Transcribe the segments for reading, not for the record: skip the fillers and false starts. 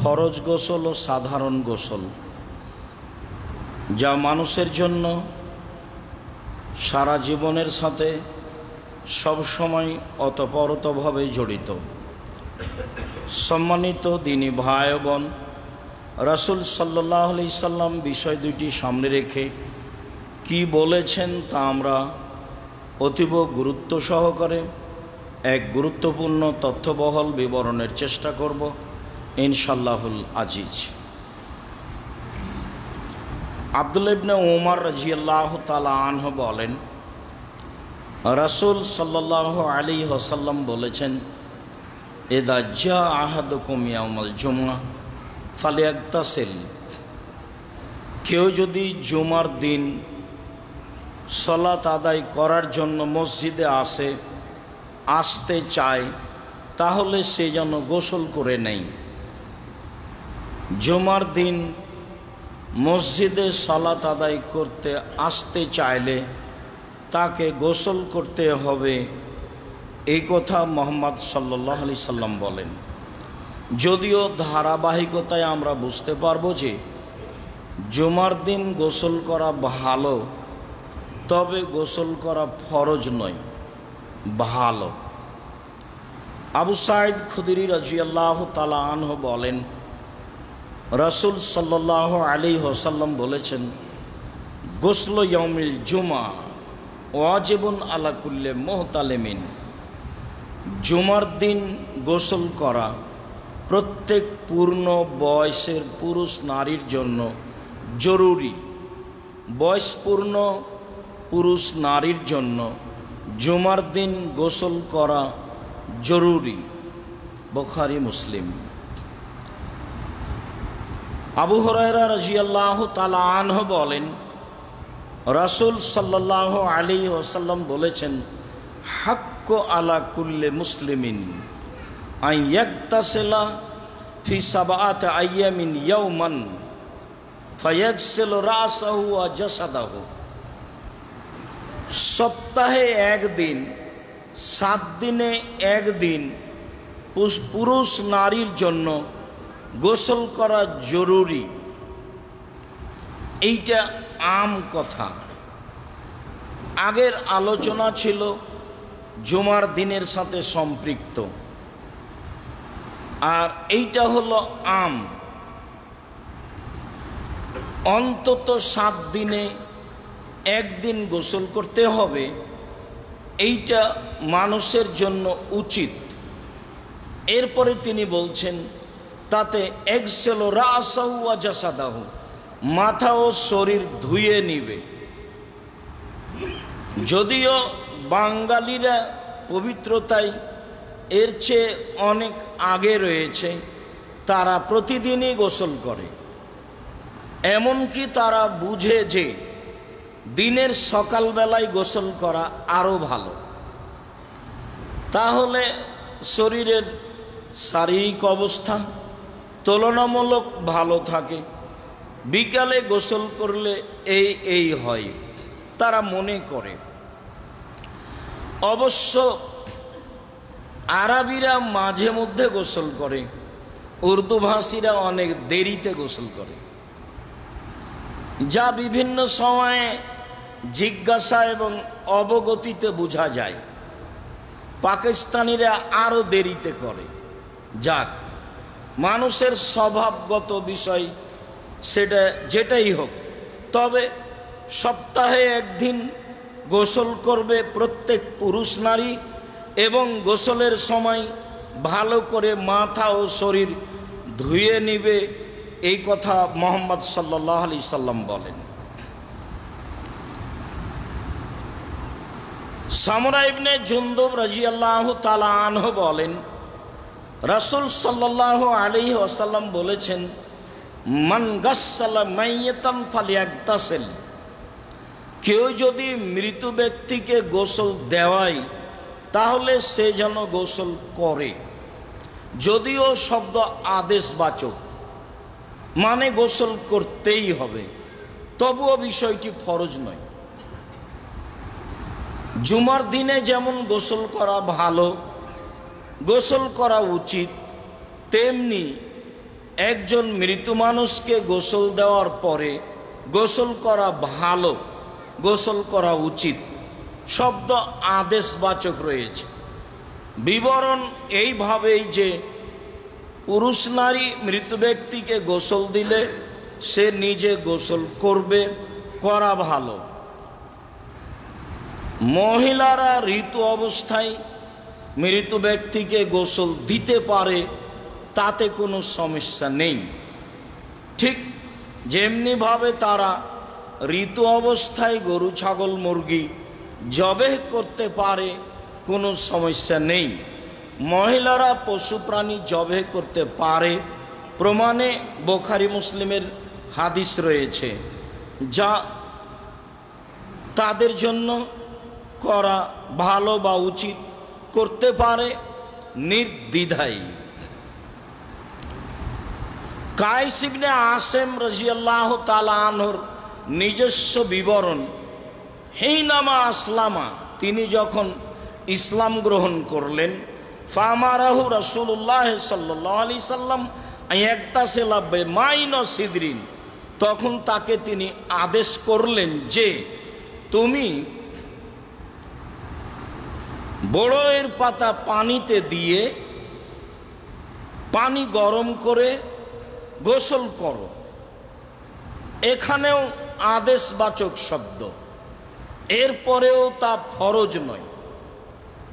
ফরজ গোসল ও সাধারণ গোসল, যা মানুষের জন্য সারা জীবনের সাথে সবসময় ওতপ্রোতভাবে জড়িত। সম্মানিত দিনী ভাই বোন, রাসূল সাল্লাল্লাহু আলাইহি সাল্লাম বিষয় দুটি সামনে রেখে কি বলেছেন তা আমরা অতীব গুরুত্ব সহকারে এক গুরুত্বপূর্ণ তথ্যবহল বিবরণের চেষ্টা করব ইনশাআল্লাহুল আজিজ। আব্দুল্লাহ ইবনে উমর রাদিয়াল্লাহু তাআলা আনহু বলেন, রাসূল সাল্লাল্লাহু আলাইহি ওয়াসাল্লাম বলেছেন, ইযা জা আহাদুকুম ইয়াউমাল জুমআ ফালিয়াগতাসিল। কেউ যদি জুমার দিন সালাত আদায় করার জন্য মসজিদে আসতে চায়, তাহলে সে যেন গোসল করে নেয়। জুমার দিন মসজিদে সালাত আদায় করতে আসতে চাইলে তাকে গোসল করতে হবে, এই কথা মুহাম্মদ সাল্লাল্লাহু আলাইহি সাল্লাম বলেন। যদিও ধারাবাহিকতায় আমরা বুঝতে পারবো যে জুমার দিন গোসল করা ভালো, তবে গোসল করা ফরজ নয়, ভালো। আবু সাঈদ খুদরি রাদিয়াল্লাহু তাআলা আনহু বলেন, রাসূল সাল্লাল্লাহু আলাইহি ওয়াসাল্লাম বলেছেন, গোসল ইয়াউমিল জুমআ ওয়াজিবুন আলা কুল্লি মুহতালিমিন। জুমার দিন গোসল করা প্রত্যেক পূর্ণ বয়সের পুরুষ নারীর জন্য জরুরি। বয়সপূর্ণ পুরুষ নারীর জন্য জুমার দিন গোসল করা জরুরি। বুখারী মুসলিম। আবু হুরায়রা রাদিয়াল্লাহু তাআলা আনহু বলেন, রাসূল সাল্লাল্লাহু আলাইহি ওয়াসাল্লাম বলেছেন, হাক্কু আলা কুল্লি মুসলিমিন আন ইয়াগতাসিলা ফি সাবআতি আইয়ামিন ইয়াওমান ফায়াগসিলু রাসাহু ওয়া জাসাদাহু। সপ্তাহে একদিন, 7 দিনে একদিন পুরুষ নারীর জন্য গোসল করা জরুরি। এইটা আম কথা। আগের আলোচনা ছিল জুমার দিনের সাথে সম্পৃক্ত, আর এইটা হলো আম। অন্তত 7 দিনে একদিন গোসল করতে হবে, এইটা মানুষের জন্য উচিত। এরপরে তিনি বলছেন, তাতে এগসেল রাসাহু ওয়া জাসাদাহু, মাথা ও শরীর ধুয়ে নিবে। যদিও বাঙালিরা পবিত্রতায় এর চেয়ে অনেক আগে রয়েছে, তারা প্রতিদিনই গোসল করে। এমনকি তারা বুঝে যে দিনের সকালবেলায় গোসল করা আরও ভালো, তাহলে শরীরের শারীরিক অবস্থা তুলনামূলক ভালো থাকে। বিকালে গোসল করলে এই হয় তারা মনে করে। অবশ্য আরবিরা মাঝে মধ্যে গোসল করে, উর্দু ভাষীরা অনেক দেরিতে গোসল করে, যা বিভিন্ন সময়ে জিজ্ঞাসা এবং অবগতিতে বোঝা যায়। পাকিস্তানিরা আরও দেরিতে করে। যাক, মানুষের স্বভাবগত বিষয়, সেটা যেটাই হোক, তবে সপ্তাহে একদিন গোসল করবে প্রত্যেক পুরুষ নারী, এবং গোসলের সময় ভালো করে মাথা ও শরীর ধুয়ে নিবে, এই কথা মুহাম্মদ সাল্লাল্লাহু আলাইহি সাল্লাম বলেন। সামরা ইবনে জুনদুব রাদিয়াল্লাহু তাআলা আনহু বলেন, রাসূল সাল্লাল্লাহু আলাইহি ওয়াসাল্লাম বলেছেন, মান গাসসালা মাইয়াতান ফালিয়াগতাসিল। কেউ যদি মৃত ব্যক্তিকে গোসল দেওয়ায়, তাহলে সে যেন গোসল করে। যদিও শব্দ আদেশবাচক, মানে গোসল করতেই হবে, তবুও বিষয়টি ফরজ নয়। জুমার দিনে যেমন গোসল করা ভালো, গোসল করা উচিত, তেমনি একজন মৃত মানুষকে গোসল দেওয়ার পরে গোসল করা ভালো, গোসল করা উচিত শব্দ আদেশবাচক রয়েছে। বিবরণ এইভাবেই যে পুরুষ নারী মৃত ব্যক্তিকে গোসল দিলে সে নিজে গোসল করবে, করা ভালো। মহিলারা ঋতু অবস্থায় মৃত ব্যক্তিকে গোসল দিতে পারে, তাতে কোনো সমস্যা নেই। ঠিক যেমনিভাবে তারা ঋতু অবস্থায় গরু ছাগল মুরগি জবেহ করতে পারে, কোনো সমস্যা নেই। মহিলারা পশু প্রাণী জবেহ করতে পারে, প্রমাণে বুখারী মুসলিমের হাদিস রয়েছে, যা তাদের জন্য করা ভালো বা উচিত, করতে পারে নির্দ্বিধায়। কায়েস ইবনে আসেম রাদিয়াল্লাহু তাআলা আনহুর নিজস্ব বিবরণ, হিনামা আসলামা, তিনি যখন ইসলাম গ্রহণ করলেন, ফামারাহু রাসূলুল্লাহ সাল্লাল্লাহু আলাইহি সাল্লাম আয়াক্তাসিলা বিমাইন সিদরিন, তখন তাকে তিনি আদেশ করলেন যে তুমি বড়ইয়ের পাতা পানিতে দিয়ে পানি গরম করে গোসল করো। এখানেও আদেশবাচক শব্দ, এরপরেও তা ফরজ নয়।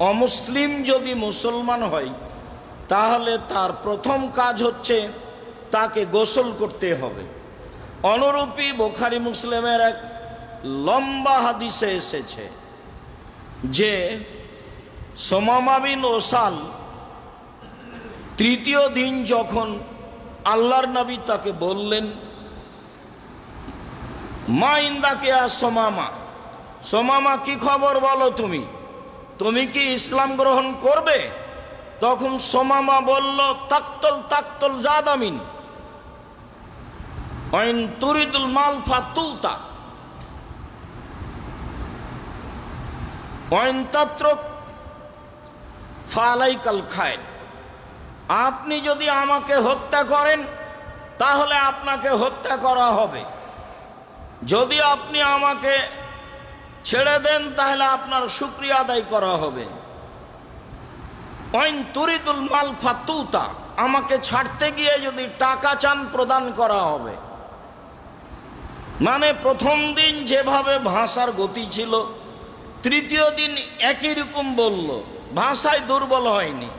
অমুসলিম যদি মুসলমান হয় তাহলে তার প্রথম কাজ হচ্ছে তাকে গোসল করতে হবে। অনুরূপী বুখারী মুসলিমের এক লম্বা হাদিসে এসেছে যে সুমামা বিন ওসাল তৃতীয় দিন যখন আল্লাহর নবী তাকে বললেন, মা ইন্দাকে আ সুমামা, সুমামা কি খবর বলো, তুমি কি ইসলাম গ্রহণ করবে? তখন সুমামা বলল, তাকতল তাকতল জাদামিন ওয়াইন তুরিদুল মাল ফাতুতা ওয়াইন তাত্রক ফালাইকাল খায়। আপনি যদি আমাকে হত্যা করেন তাহলে আপনাকে হত্যা করা হবে, যদি আপনি আমাকে ছেড়ে দেন তাহলে আপনার শুকরিয়া আদায় করা হবে। ওয়াইন তুরিদুল মাল ফাতুতা, আমাকে ছাড়তে গিয়ে যদি টাকা চান প্রদান করা হবে। মানে প্রথম দিন যেভাবে ভাষার গতি ছিল, তৃতীয় দিন একই রকম বলল, ভাষায় দুর্বল হয়নি।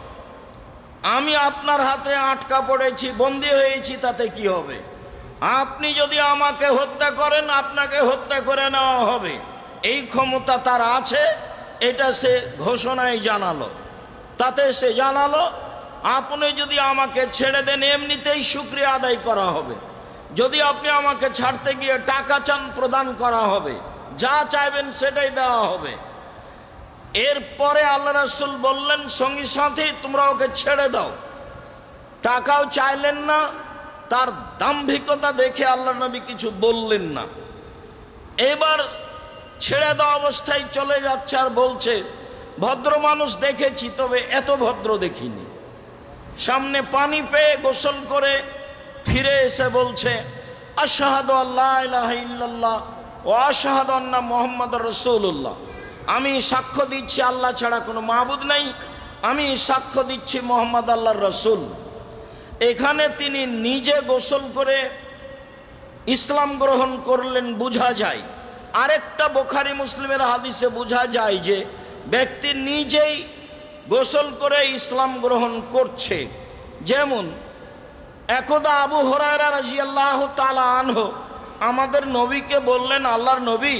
আমি আপনার হাতে আটকা পড়েছি, বন্দী হয়েছি, তাতে কি হবে? আপনি যদি আমাকে হত্যা করেন আপনাকে হত্যা করে নেওয়া হবে, এই ক্ষমতা তার আছে, এটা সে ঘোষণায় জানালো। তাতে সে জানালো আপনি যদি আমাকে ছেড়ে দেন এমনিতেই শুকরিয়া আদায় করা হবে, যদি আপনি আমাকে ছাড়তে গিয়ে টাকা চান প্রদান করা হবে, যা চাইবেন সেটাই দেওয়া হবে। এরপরে আল্লাহ রাসূল বললেন সঙ্গী সাথী তোমরা ওকে ছেড়ে দাও। টাকাও চাইলেন না, তার দাম্ভিকতা দেখে আল্লাহ নবী কিছু বললেন না। এবার ছেড়ে দেওয়া অবস্থায় চলে যাচ্ছে আর বলছে, ভদ্র মানুষ দেখেছি তবে এত ভদ্র দেখিনি। সামনে পানি পেয়ে গোসল করে ফিরে এসে বলছে, আশহাদু আল্লা ইলাহা ইল্লাল্লাহ ওয়া আশহাদু আন্না মুহাম্মাদুর রাসূলুল্লাহ, আমি সাক্ষ্য দিচ্ছি আল্লাহ ছাড়া কোনো মাবুদ নাই, আমি সাক্ষ্য দিচ্ছি মুহাম্মদ আল্লাহর রাসূল। এখানে তিনি নিজে গোসল করে ইসলাম গ্রহণ করলেন বোঝা যায়। আরেকটা বুখারী মুসলিমের হাদিসে বোঝা যায় যে ব্যক্তি নিজেই গোসল করে ইসলাম গ্রহণ করছে। যেমন একদা আবু হুরায়রা রাদিয়াল্লাহু তাআলা আনহু আমাদের নবীকে বললেন, আল্লাহর নবী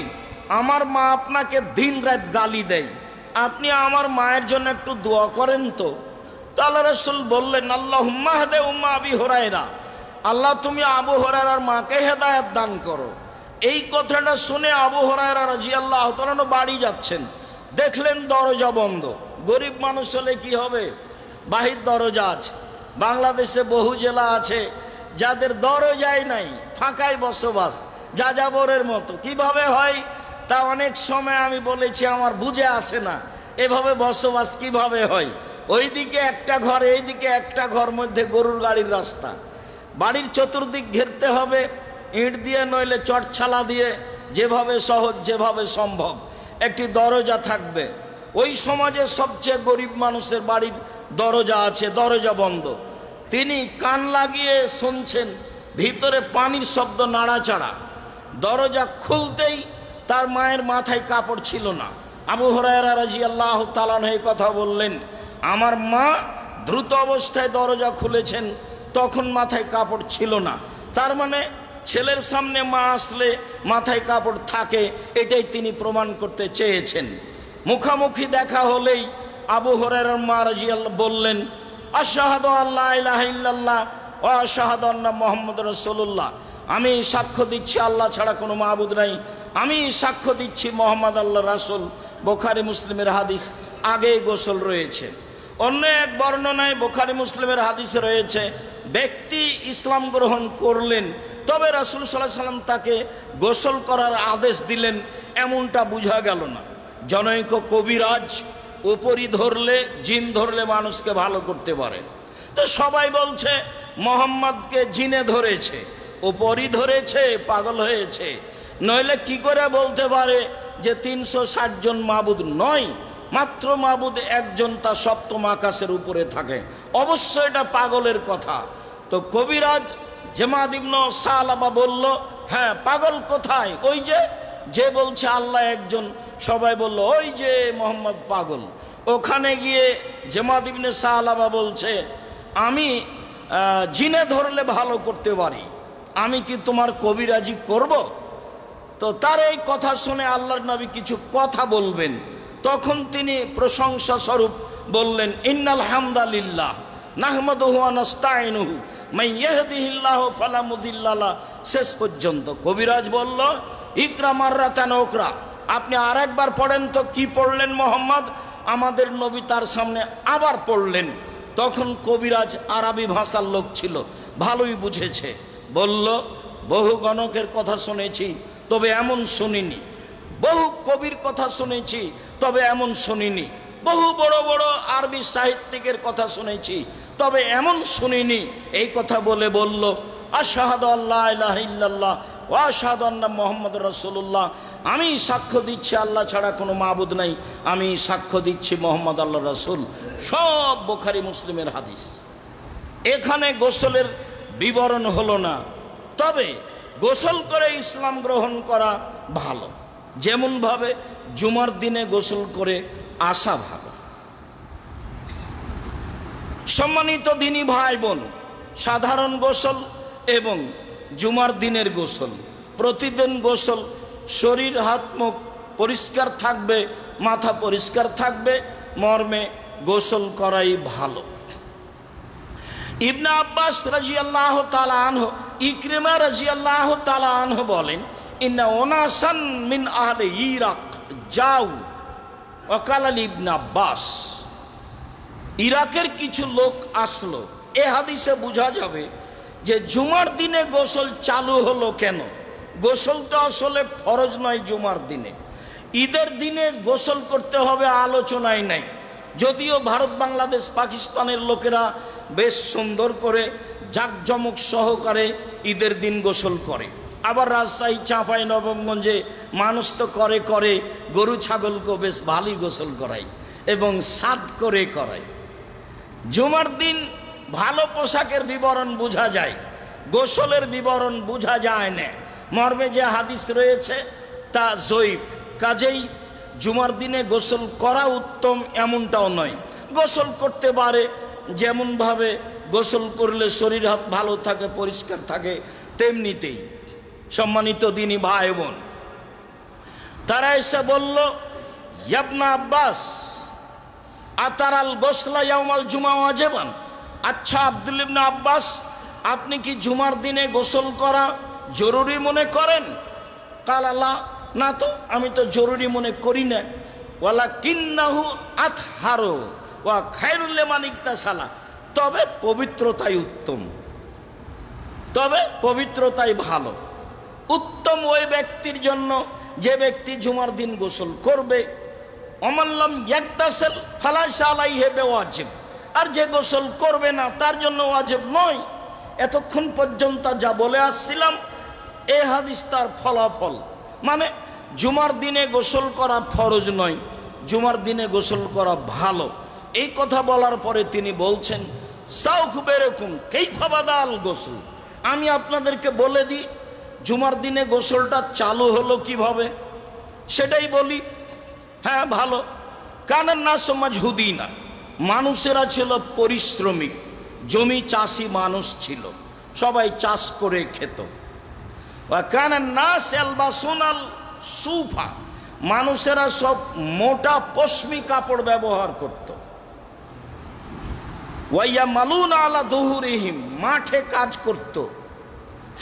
আমার মা আপনাকে দিন রাত গালি দেয়, আপনি আমার মায়ের জন্য একটু দোয়া করেন তো। আল্লাহ রাসূল বললেন, আল্লাহুম্মা হাদি উম্মা আবি হুরায়রা, আল্লাহ তুমি আবু হুরায়রার মাকে হেদায়েত দান করো। এই কথাটা শুনে আবু হুরায়রা রাদিয়াল্লাহু তাআলা বাড়ি যাচ্ছেন, দেখলেন দরজা বন্ধ। গরিব মানুষ হলে কি হবে, বাহির দরজা আছে। বাংলাদেশে বহু জেলা আছে যাদের দরজাই নাই, ফাঁকায় বসবাস, যাযাবরের মতো। কিভাবে হয় তা অনেক সময় আমি বলেছি, আমার বুঝে আসে না এভাবে বসবাস কিভাবে হয়। ওইদিকে একটা ঘর, এইদিকে একটা ঘর, মধ্যে গরুর গাড়ির রাস্তা। বাড়ির চতুর্দিক ঘেরতে হবে ইট দিয়ে, নইলে চটছালা দিয়ে, যেভাবে সহজ যেভাবে সম্ভব। একটি দরজা থাকবে। ওই সমাজে সবচেয়ে গরিব মানুষের বাড়ির দরজা আছে, দরজা বন্ধ। তিনি কান লাগিয়ে শুনছেন, ভিতরে পানির শব্দ, নাড়াচাড়া। দরজা খুলতেই তার মায়ের মাথায় কাপড় ছিল না। আবু হুরায়রা রাদিয়াল্লাহু তাআলা এই কথা বললেন, আমার মা দ্রুত অবস্থায় দরজা খুলেছেন, তখন মাথায় কাপড় ছিল না। তার মানে ছেলের সামনে মা আসলে মাথায় কাপড় থাকে, এটাই তিনি প্রমাণ করতে চেয়েছেন। মুখামুখি দেখা হলেই আবু হুরায়রার মা রাদিয়াল্লাহু বললেন, আশহাদু আল্লা ইলাহা ইল্লাল্লাহ ওয়া আশহাদু আন্না মুহাম্মাদুর রাসূলুল্লাহ, আমি সাক্ষ্য দিচ্ছি আল্লাহ ছাড়া কোনো মাবুদ নাই, আমি সাক্ষ্য দিচ্ছি মুহাম্মদ আল্লাহ রাসূল। বুখারী মুসলিমের হাদিস, আগেই গোসল রয়েছে। অন্য এক বর্ণনায় বুখারী মুসলিমের হাদিসে রয়েছে, ব্যক্তি ইসলাম গ্রহণ করলেন, তবে রাসূল সাল্লাল্লাহু আলাইহি সাল্লাম তাকে গোসল করার আদেশ দিলেন, এমনটা বোঝা গেল না। জনৈক কবিরাজ উপরি ধরলে, জিন ধরলে মানুষকে ভালো করতে পারে। তো সবাই বলছে মোহাম্মদকে জিনে ধরেছে, উপরি ধরেছে, পাগল হয়েছে। নইলে কি করে বলতে পারে যে 360 জন মাবুদ নয়, মাত্র মাবুদ একজন, তা সপ্তম আকাশের উপরে থাকে? অবশ্যই এটা পাগলের কথা। তো কবিরাজ জামাদ ইবনে সালাবা বলল, হ্যাঁ পাগল কোথায়? ওই যে বলছে আল্লাহ একজন। সবাই বলল, ওই যে মোহাম্মদ পাগল। ওখানে গিয়ে জামাদ ইবনে সালাবা বলছে, আমি জিনে ধরলে ভালো করতে পারি, আমি কি তোমার কবিরাজি করব? তো তার এই কথা শুনে আল্লাহর নবী কিছু কথা বলবেন, তখন তিনি প্রশংসা স্বরূপ বললেন, ইন্নাল হামদালিল্লাহ নাহমাদুহু ওয়া নাস্তাইনুহু মান ইয়াহদিহিল্লাহু ফালা মুদিল্লা লাহু, শেষ পর্যন্ত। কবিরাজ বলল, ইকরা মাররাতান উকরা, আপনি আরেকবার পড়েন তো। কি পড়লেন মোহাম্মদ? আমাদের নবী তার সামনে আবার পড়লেন। তখন কবিরাজ আরবি ভাষার লোক ছিল, ভালোই বুঝেছে। বলল, বহু গণকের কথা শুনেছি, তবে এমন শুনিনি। বহু কবির কথা শুনেছি, তবে এমন শুনিনি। বহু বড় বড় আরবি সাহিত্যিকের কথা শুনেছি, তবে এমন শুনিনি। এই কথা বলে বলল, আশহাদু আল্লা ইলাহা ইল্লাল্লাহ ওয়া আশহাদু আন্না মুহাম্মাদুর রাসূলুল্লাহ, আমি সাক্ষ্য দিচ্ছি আল্লাহ ছাড়া কোনো মাবুদ নাই, আমি সাক্ষ্য দিচ্ছি মুহাম্মদ আল্লাহ রাসূল। সব বুখারী মুসলিমের হাদিস। এখানে গোসলের বিবরণ হলো না, তবে গোসল করে ইসলাম গ্রহণ করা ভালো। যেমনভাবে জুমার দিনে গোসল করে আসা ভালো। সম্মানিত দিনী ভাই বোন, সাধারণ গোসল এবং জুমার দিনের গোসল, প্রতিদিন গোসল, শরীর হাত মুখ পরিষ্কার থাকবে, মাথা পরিষ্কার থাকবে, মর্মে গোসল করাই ভালো। ইবনে আব্বাস রাদিয়াল্লাহু তাআলা আনহু, ইকরিমা রাদিয়াল্লাহু তাআলা আনহু বলেন, ইন্না উনাসান মিন আহলি ইরাক যাও ওয়াকাল ইবনে আব্বাস, ইরাকের কিছু লোক আসলো। এ হাদিসে বোঝা যাবে যে জুমার দিনে গোসল চালু হলো কেন। গোসলটা আসলে ফরজ নয় জুমার দিনে, ঈদের দিনে গোসল করতে হবে আলোচনায় নাই। যদিও ভারত, বাংলাদেশ, পাকিস্তানের লোকেরা বেশ সুন্দর করে জাঁকজমক সহকারে ঈদের দিন গোসল করে। আবার রাজশাহী, চাঁপাই নবাবগঞ্জে মানুষ তো করে গরু ছাগলকেও বেশ ভালোই গোসল করায় এবং সাদ করে করায়। জুমার দিন ভালো পোশাকের বিবরণ বোঝা যায়, গোসলের বিবরণ বোঝা যায় না। মর্মে যে হাদিস রয়েছে তা জয়ীফ, কাজেই জুমার দিনে গোসল করা উত্তম এমনটাও নয়। গোসল করতে পারে, যেমনভাবে গোসল করলে শরীর হাত ভালো থাকে, পরিষ্কার থাকে, তেমনিতেই। সম্মানিত দিনী ভাই বোন, তারা এসে বলল, ইবনে আব্বাস আতারাল গোসলা ইয়াউমাল জুমা ওয়াজিবান, আচ্ছা আব্দুল ইবনে আব্বাস, আপনি কি জুমার দিনে গোসল করা জরুরি মনে করেন? কালা লা, না তো, আমি তো জরুরি মনে করি না। ওয়ালাকিন্নাহু আতহারু ওয়া খায়রুল লিমান ইগতাসালা, তবে পবিত্রতাই উত্তম, তবে পবিত্রতাই ভালো। উত্তম ওই ব্যক্তির জন্য যে ব্যক্তি জুমার দিন গোসল করবে। অমাল্লাম ইয়াগতাসিল ফালাইসা আলাইহি বিওয়াজিব, আর যে গোসল করবে না তার জন্য ওয়াজিব নয়। এতক্ষণ পর্যন্ত যা বলে আসছিলাম এই হাদিস তার ফলাফল। মানে জুমার দিনে গোসল করা ফরজ নয়, জুমার দিনে গোসল করা ভালো। এই কথা বলার পরে তিনি বলছেন সাউখ বেরকম কেইফাবাদাল গোসল। আমি আপনাদেরকে বলে দিই জুমার দিনে গোসলটা চালু হলো কিভাবে, সেটাই বলি। হ্যাঁ ভালো। কারণ না সমাজ হুদিনা, মানুষেরা ছিল পরিশ্রমিক, জমি চাষি মানুষ ছিল, সবাই চাষ করে খেত। কারণ না সেলবাসোনাল সুফা, মানুষেরা সব মোটা পশমি কাপড় ব্যবহার করত। ওয়াইয়া মালুন আলা দুহুরিহিম, মাঠে কাজ করত,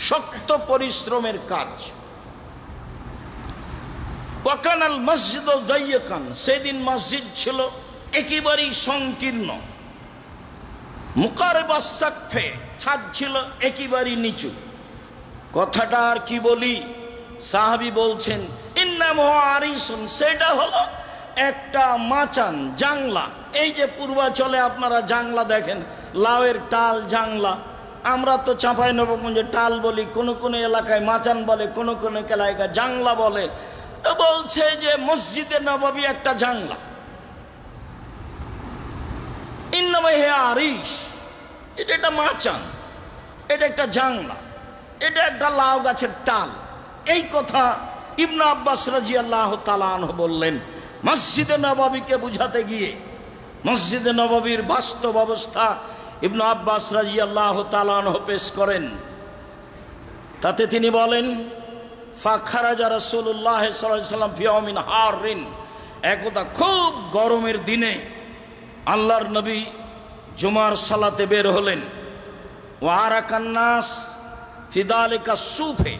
শক্ত পরিশ্রমের কাজ। ওয়াকানাল মসজিদ দাইয়াকান, সেদিন মসজিদ ছিল একেবারেই সংকীর্ণ। মুকারবাস সাকফে, ছাদ ছিল একেবারেই নিচু। কথাটা আর কি বলি, সাহাবী বলছেন ইন্নামু আরিসুন, সেটা হলো একটা মাচান, জাংলা। এই যে পূর্বাঞ্চলে আপনারা জাংলা দেখেন, লাউয়ের টাল জাংলা। আমরা তো চাঁপাইনবাবগঞ্জে টাল বলি, কোনো কোনো এলাকায় মাচান বলে, কোনো কোনো এলাকায় জাংলা বলে। তো বলছে যে মসজিদে নববী একটা জাংলা। ইন্নামা হে আরিস, এটা একটা মাচান, এটা একটা জাংলা, এটা একটা লাউ গাছের টাল। এই কথা ইবনে আব্বাস রাদিয়াল্লাহু তাআলা আনহু বললেন মসজিদে নববীকে বুঝাতে গিয়ে। মসজিদে নববীর বাস্তব অবস্থা ইবনে আব্বাস রাদিয়াল্লাহু তাআলা আনহু পেশ করেন। তাতে তিনি বলেন ফাখারাজা রাসূলুল্লাহ সাল্লাল্লাহু আলাইহি ওয়াসাল্লাম ফি ইয়াউমিন হারিন, একদা খুব গরমের দিনে আল্লাহর নবী জুমার সালাতে বের হলেন। ওয়ারাকান নাস ফি যালিকা সুফে,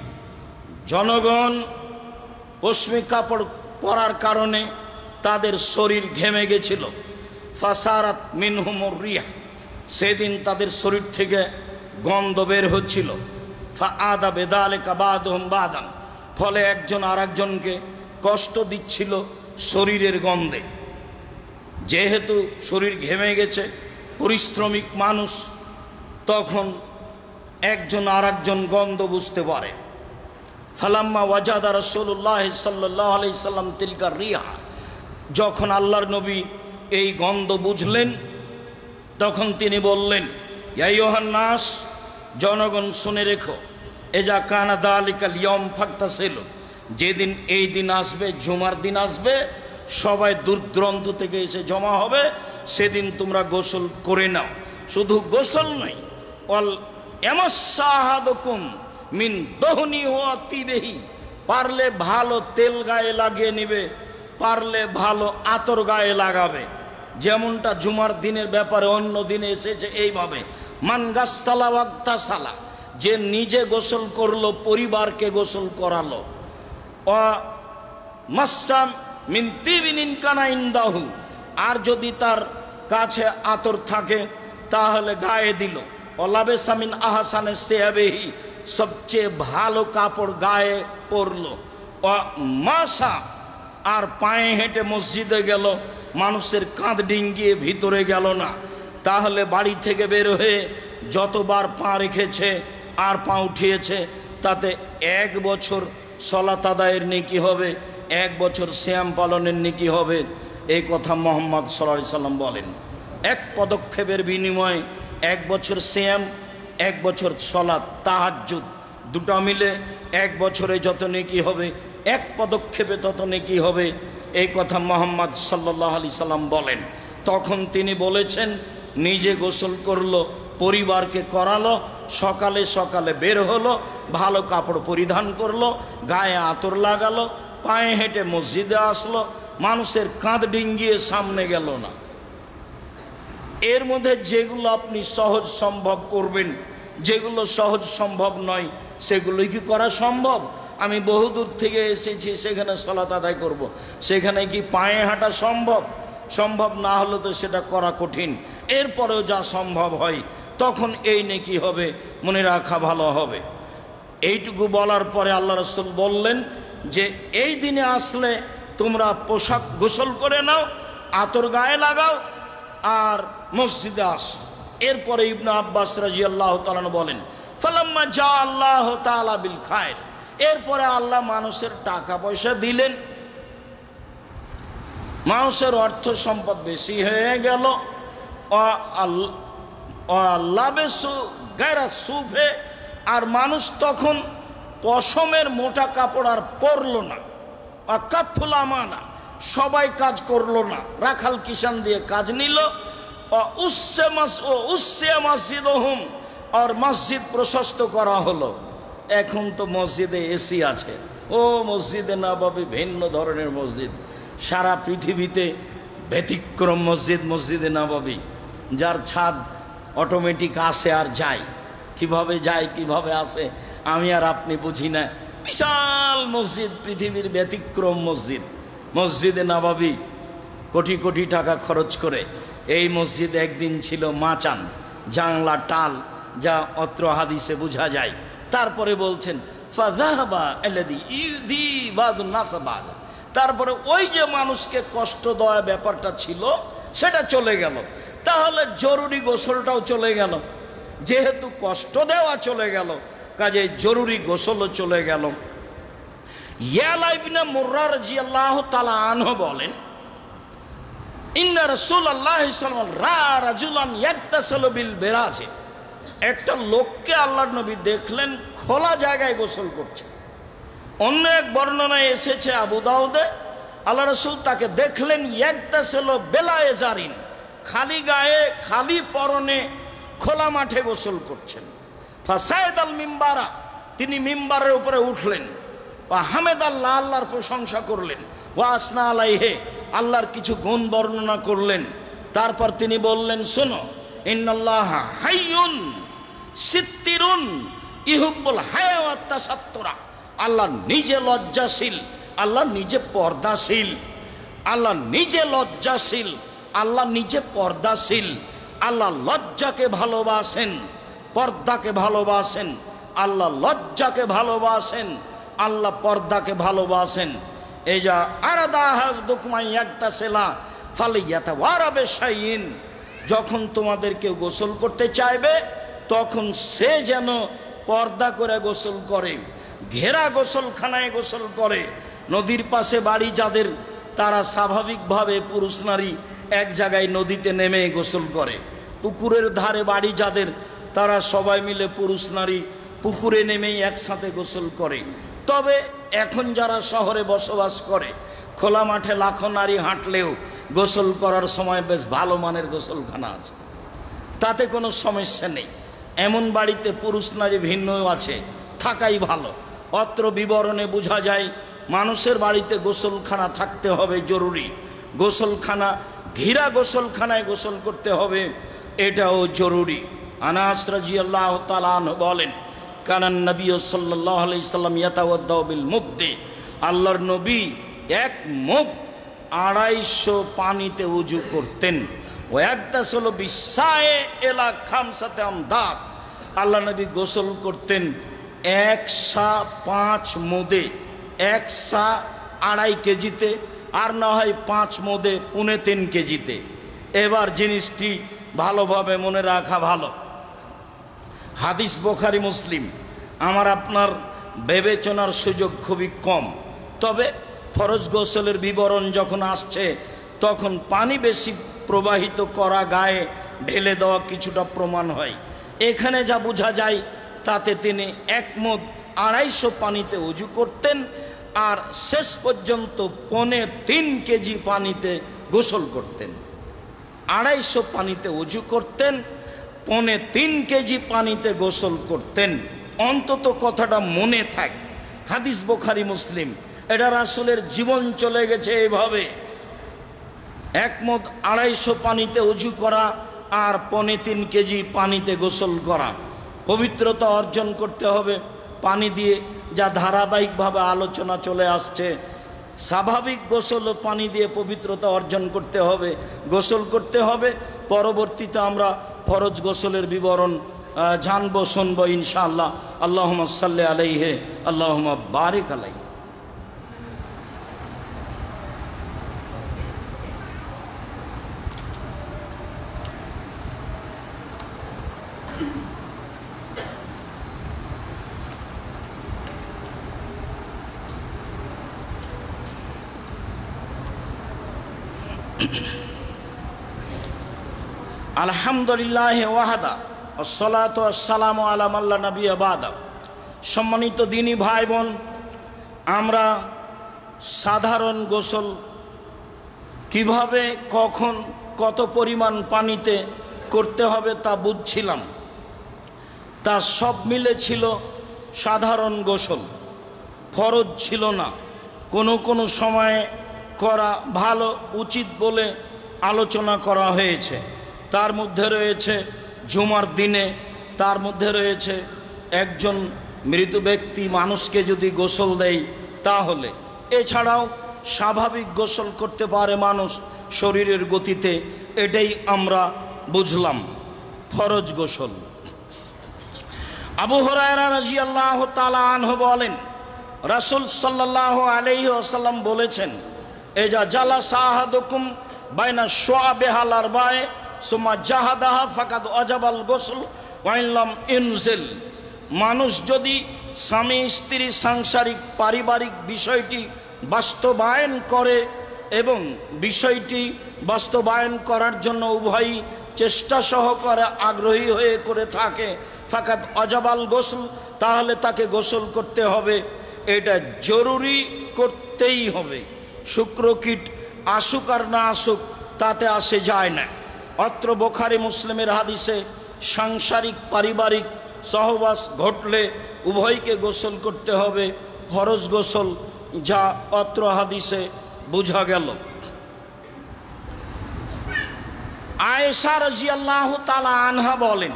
জনগণ পশমি কাপড় পরার কারণে তাদের শরীর ঘেমে গেছিল। ফাসারাত মিনহুমুর রিহ, সেদিন তাদের শরীর থেকে গন্ধ বের হচ্ছিল। ফাআদা বিযালিকা বাদুহুম বাদান, ফলে একজন আরেকজনকে কষ্ট দিচ্ছিল শরীরের গন্ধে। যেহেতু শরীর ঘেমে গেছে, পরিশ্রমিক মানুষ, তখন একজন আরেকজন গন্ধ বুঝতে পারে। ফালাম্মা ওয়াজাদা রাসূলুল্লাহ সাল্লাল্লাহু আলাইহি সাল্লাম তিলকা রিহা, যখন আল্লাহর নবী এই গন্ধ বুঝলেন তখন তিনি বললেন ইয়া আইয়ুহান নাস, জনগণ শুনে রেখো, এজা কানা যালিকাল ইয়াউম ফাগতাসিলু, যেদিন এই দিন আসবে, জুমার দিন আসবে, সবাই দূর দূরান্ত থেকে এসে জমা হবে, সেদিন তোমরা গোসল করে নাও। শুধু গোসল নয়, অল এমাসাহাদুকুম মিন দহনি ওয়া তিবিহি, পারলে ভালো তেল গায়ে লাগিয়ে নেবে, পারলে ভালো আতর গায়ে লাগাবে। যেমনটা জুমার দিনের ব্যাপারে অন্য দিনে এসেছে এইভাবে, মান গাসসালা ওয়াগতাসালা, যে নিজে গোসল করলো, পরিবারকে গোসল করালো। ও মাসসাম মিন তিবিনিন কানা ইনদাহু, আর যদি তার কাছে আতর থাকে তাহলে গায়ে দিল। ওলাবেসা মিন আহসানে সিয়াবিহি, সবচেয়ে ভালো কাপড় গায়ে পরলো। ও মাসা, আর পায়ে হেঁটে মসজিদে গেল, মানুষের কাঁধ ডিঙ্গিয়ে ভিতরে গেল না। তাহলে বাড়ি থেকে বের হয়ে যতবার পা রেখেছে আর পা উঠিয়েছে, তাতে 1 বছর সলাত আদায়ের নেকি হবে, 1 বছর সিয়াম পালনের নেকি হবে। এই কথা মুহাম্মদ সাল্লাল্লাহু আলাইহি সাল্লাম বলেন। এক পদক্ষেপের বিনিময়ে 1 বছর সিয়াম, 1 বছর সলাত তাহাজ্জুদ, দুটো মিলে 1 বছরে যত নেকি হবে, 1 পদক্ষেপে তত নেকি হবে। এই কথা মুহাম্মদ সাল্লাল্লাহু আলাইহি সাল্লাম বলেন। তখন তিনি বলেছেন নিজে গোসল করলো, পরিবারকে করালো, সকালে সকালে বের হলো, ভালো কাপড় পরিধান করলো, গায়ে আতর লাগালো, পায়ে হেঁটে মসজিদে আসলো, মানুষের কাঁধ ডিঙ্গিয়ে সামনে গেল না। এর মধ্যে যেগুলো আপনি সহজ সম্ভব করবেন, যেগুলো সহজ সম্ভব নয় সেগুলোই কি করা সম্ভব? আমি বহুদূর থেকে এসেছি, সেখানে সালাত আদায় করব, সেখানে কি পায়ে হাঁটা সম্ভব? সম্ভব না হলে তো সেটা করা কঠিন। এরপরেও যা সম্ভব হয় তখন এই নেকি হবে, মনে রাখা ভালো হবে। এইটুকু বলার পরে আল্লাহ রাসূল বললেন যে এই দিনে আসলে তোমরা পোশাক গোসল করে নাও, আতর গায়ে লাগাও আর মসজিদে আসো। এরপরে ইবনে আব্বাস রাদিয়াল্লাহু তাআলা বলেন, ফালাম্মা জা আল্লাহু তাআলা বিল খায়র, এরপরে আল্লাহ মানুষের টাকা পয়সা দিলেন, মানুষের অর্থ সম্পদ বেশি হয়ে গেল। সুফে, আর মানুষ তখন পশমের মোটা কাপড় আর পরলো না। কাফুল আমানা, সবাই কাজ করলো না, রাখাল কিষান দিয়ে কাজ নিল। মসজিদহুম, আর মসজিদ প্রশস্ত করা হলো। এখন তো মসজিদে এসি আছে। ও মসজিদে নববী ভিন্ন ধরনের মসজিদ, সারা পৃথিবীতে ব্যতিক্রম মসজিদ মসজিদে নববী, যার ছাদ অটোমেটিক আসে আর যায়। কিভাবে যায় কিভাবে আসে আমি আর আপনি বুঝি না। বিশাল মসজিদ, পৃথিবীর ব্যতিক্রম মসজিদ মসজিদে নববী, কোটি কোটি টাকা খরচ করে। এই মসজিদ একদিন ছিল মাচান, জাংলা টাল, যা অত্র হাদিসে বোঝা যায়। তারপরে বলছেন তারপরে ওই যে মানুষকে কষ্ট দেওয়া ব্যাপারটা ছিল সেটা চলে গেল। তাহলে জরুরি গোসলটাও চলে গেল। যেহেতু কষ্ট দেওয়া চলে গেল, কাজে জরুরি গোসলও চলে গেল। ইয়ালা ইবনে মুররা রাদিয়াল্লাহু তাআলা আনহু বলেন, ইন্না রাসূলুল্লাহ সাল্লাল্লাহু আলাইহি ওয়াসাল্লাম রাজুলান ইয়াগতাসিলু বিল বিরাজে, একটা লোককে আল্লাহর নবী দেখলেন খোলা জায়গায় গোসল করছে। অন্য এক বর্ণনায় এসেছে আবু দাউদে, আল্লাহ রাসূল তাকে দেখলেন ইয়াগতাসিলু বিলা ইজারিন, খালি গায়ে খালি পরনে খোলা মাঠে গোসল করছেন। ফাসাইদাল মিম্বারা, তিনি মিম্বারের উপরে উঠলেন। ওয়া হামেদাল্লাহ, আল্লাহর প্রশংসা করলেন। ওয়া আসনা আলাইহি, আল্লাহর কিছু গুণ বর্ণনা করলেন। তারপর তিনি বললেন, শোনো, ইন্নাল্লাহা হাইয়ুন সিত্তিরুন ইহুব্বুল হায়া ওয়াত তাসাত্তুরা, আল্লাহ নিজে লজ্জাশীল, আল্লাহ নিজে পর্দাশীল, আল্লাহ নিজে লজ্জাশীল, আল্লাহ নিজে পর্দাশীল। আল্লাহ লজ্জাকে ভালোবাসেন, পর্দাকে ভালোবাসেন। আল্লাহ লজ্জাকে ভালোবাসেন, আল্লাহ পর্দাকে ভালোবাসেন। এই যা যখন তোমাদের কেউ গোসল করতে চাইবে তখন সে যেন পর্দা করে গোসল করে, ঘেরা গোসলখানায় গোসল করে। নদীর পাশে বাড়ি যাদের, তারা স্বাভাবিকভাবে পুরুষ নারী এক জায়গায় নদীতে নেমে গোসল করে। পুকুরের ধারে বাড়ি যাদের, তারা সবাই মিলে পুরুষ নারী পুকুরে নেমেই একসাথে গোসল করে। তবে এখন যারা শহরে বসবাস করে, খোলা মাঠে লাখো নারী হাঁটলেও গোসল করার সময় বেশ ভালো মানের গোসলখানা আছে, তাতে কোনো সমস্যা নেই। এমন বাড়িতে পুরুষ নারী ভিন্ন আছে, থাকাই ভালো। অত্র বিবরণে বোঝা যায় মানুষের বাড়িতে গোসলখানা থাকতে হবে জরুরি। গোসলখানা, ঘিরা গোসলখানায় গোসল করতে হবে, এটাও জরুরি। আনাস রাদিয়াল্লাহু তাআলা আনহু বলেন, কানান নবী সাল্লাল্লাহু আলাইহি সাল্লাম ইয়াতাওয়াদ্দাউ বিল মুদ্দে, আল্লাহর নবী এক মুদ 250 পানিতে উযু করতেন। ওয়াগতাসিলু বিসায়ে ইলা খামসাতি আমদাদ, আল্লাহ নবী গোসল করতেন 1 সা 5 মুদে, 1 সা 2.5 কেজিতে, আর না হয় 5 মুদে 3.5 কেজিতে। এবার জিনিসটি ভালোভাবে মনে রাখা ভালো। হাদিস বুখারী মুসলিম, আমার আপনার বিবেচনার সুযোগ খুবই কম। তবে ফরজ গোসলের বিবরণ যখন আসছে তখন পানি বেশি প্রবাহিত করা, গায়ে ঢেলে দেওয়া কিছুটা প্রমাণ হয়। এখানে যা বোঝা যায় তাতে তিনি 1 মুদ 250 পানিতে উযু করতেন, আর শেষ পর্যন্ত 3.25 কেজি পানিতে গোসল করতেন। 250 পানিতে উযু করতেন, 3.25 কেজি পানিতে গোসল করতেন। অন্তত কথাটা মনে থাক, হাদিস বুখারী মুসলিম, এটা রাসূলের জীবন চলে গেছে এইভাবে। 1 মুদ 250 পানিতে উযু করা আর 3.25 কেজি পানিতে গোসল করা। পবিত্রতা অর্জন করতে হবে পানি দিয়ে, যা ধারাবাহিকভাবে আলোচনা চলে আসছে। স্বাভাবিক গোসল ও পানি দিয়ে পবিত্রতা অর্জন করতে হবে, গোসল করতে হবে। পরবর্তীতে আমরা ফরজ গোসলের বিবরণ জানবো, শুনবো ইনশাআল্লাহ। আল্লাহুম্মা সাল্লি আলাইহি, আল্লাহুম্মা বারিক আলাইহি। আলহামদুলিল্লাহ ওয়াহদা আসসালাতু আসসালামু আলা মাল্লা নবিয়্যা বাদা। সম্মানিত দিনী ভাই বোন, আমরা সাধারণ গোসল কিভাবে, কখন, কত পরিমাণ পানিতে করতে হবে তা বুঝছিলাম। তা সব মিলে ছিল সাধারণ গোসল, ফরজ ছিল না। কোনো কোনো সময়ে করা ভালো, উচিত বলে আলোচনা করা হয়েছে। তার মধ্যে রয়েছে জুমার দিনে, তার মধ্যে রয়েছে একজন মৃত ব্যক্তি মানুষকে যদি গোসল দেয় তাহলে। এছাড়াও স্বাভাবিক গোসল করতে পারে মানুষ শরীরের গতিতে, এটাই আমরা বুঝলাম ফরজ গোসল। আবু হুরায়রা রাদিয়াল্লাহু তাআলা আনহু বলেন, রাসূল সাল্লাল্লাহু আলাইহি ওয়াসাল্লাম বলেছেন, এজা জালাসা আহাদুকুম বাইনা শুআবিহাল আরবায়ে সুম্মা জাহাদাহা ফাকাদ ওয়াজাবাল গোসল ওয়া ইল্লাম ইনজিল। মানুষ যদি স্বামী স্ত্রী সাংসারিক পারিবারিক বিষয়টি বাস্তবায়ন করে এবং বিষয়টি বাস্তবায়ন করার জন্য উভয়ই চেষ্টা সহকারে আগ্রহী হয়ে করে থাকে, ফাকাদ ওয়াজাবাল গোসল, তাহলে তাকে গোসল করতে হবে। এটা জরুরি, করতেই হবে। শুক্রকীট আসুক আর না আসুক তাতে আসে যায় না। অত্র বুখারী মুসলিমের হাদিসে সাংসারিক পারিবারিক সহবাস ঘটলে উভয়কে গোসল করতে হবে, ফরজ গোসল, যা অত্র হাদিসে বোঝা গেল। আয়েশা রাদিয়াল্লাহু তাআলা আনহা বলেন,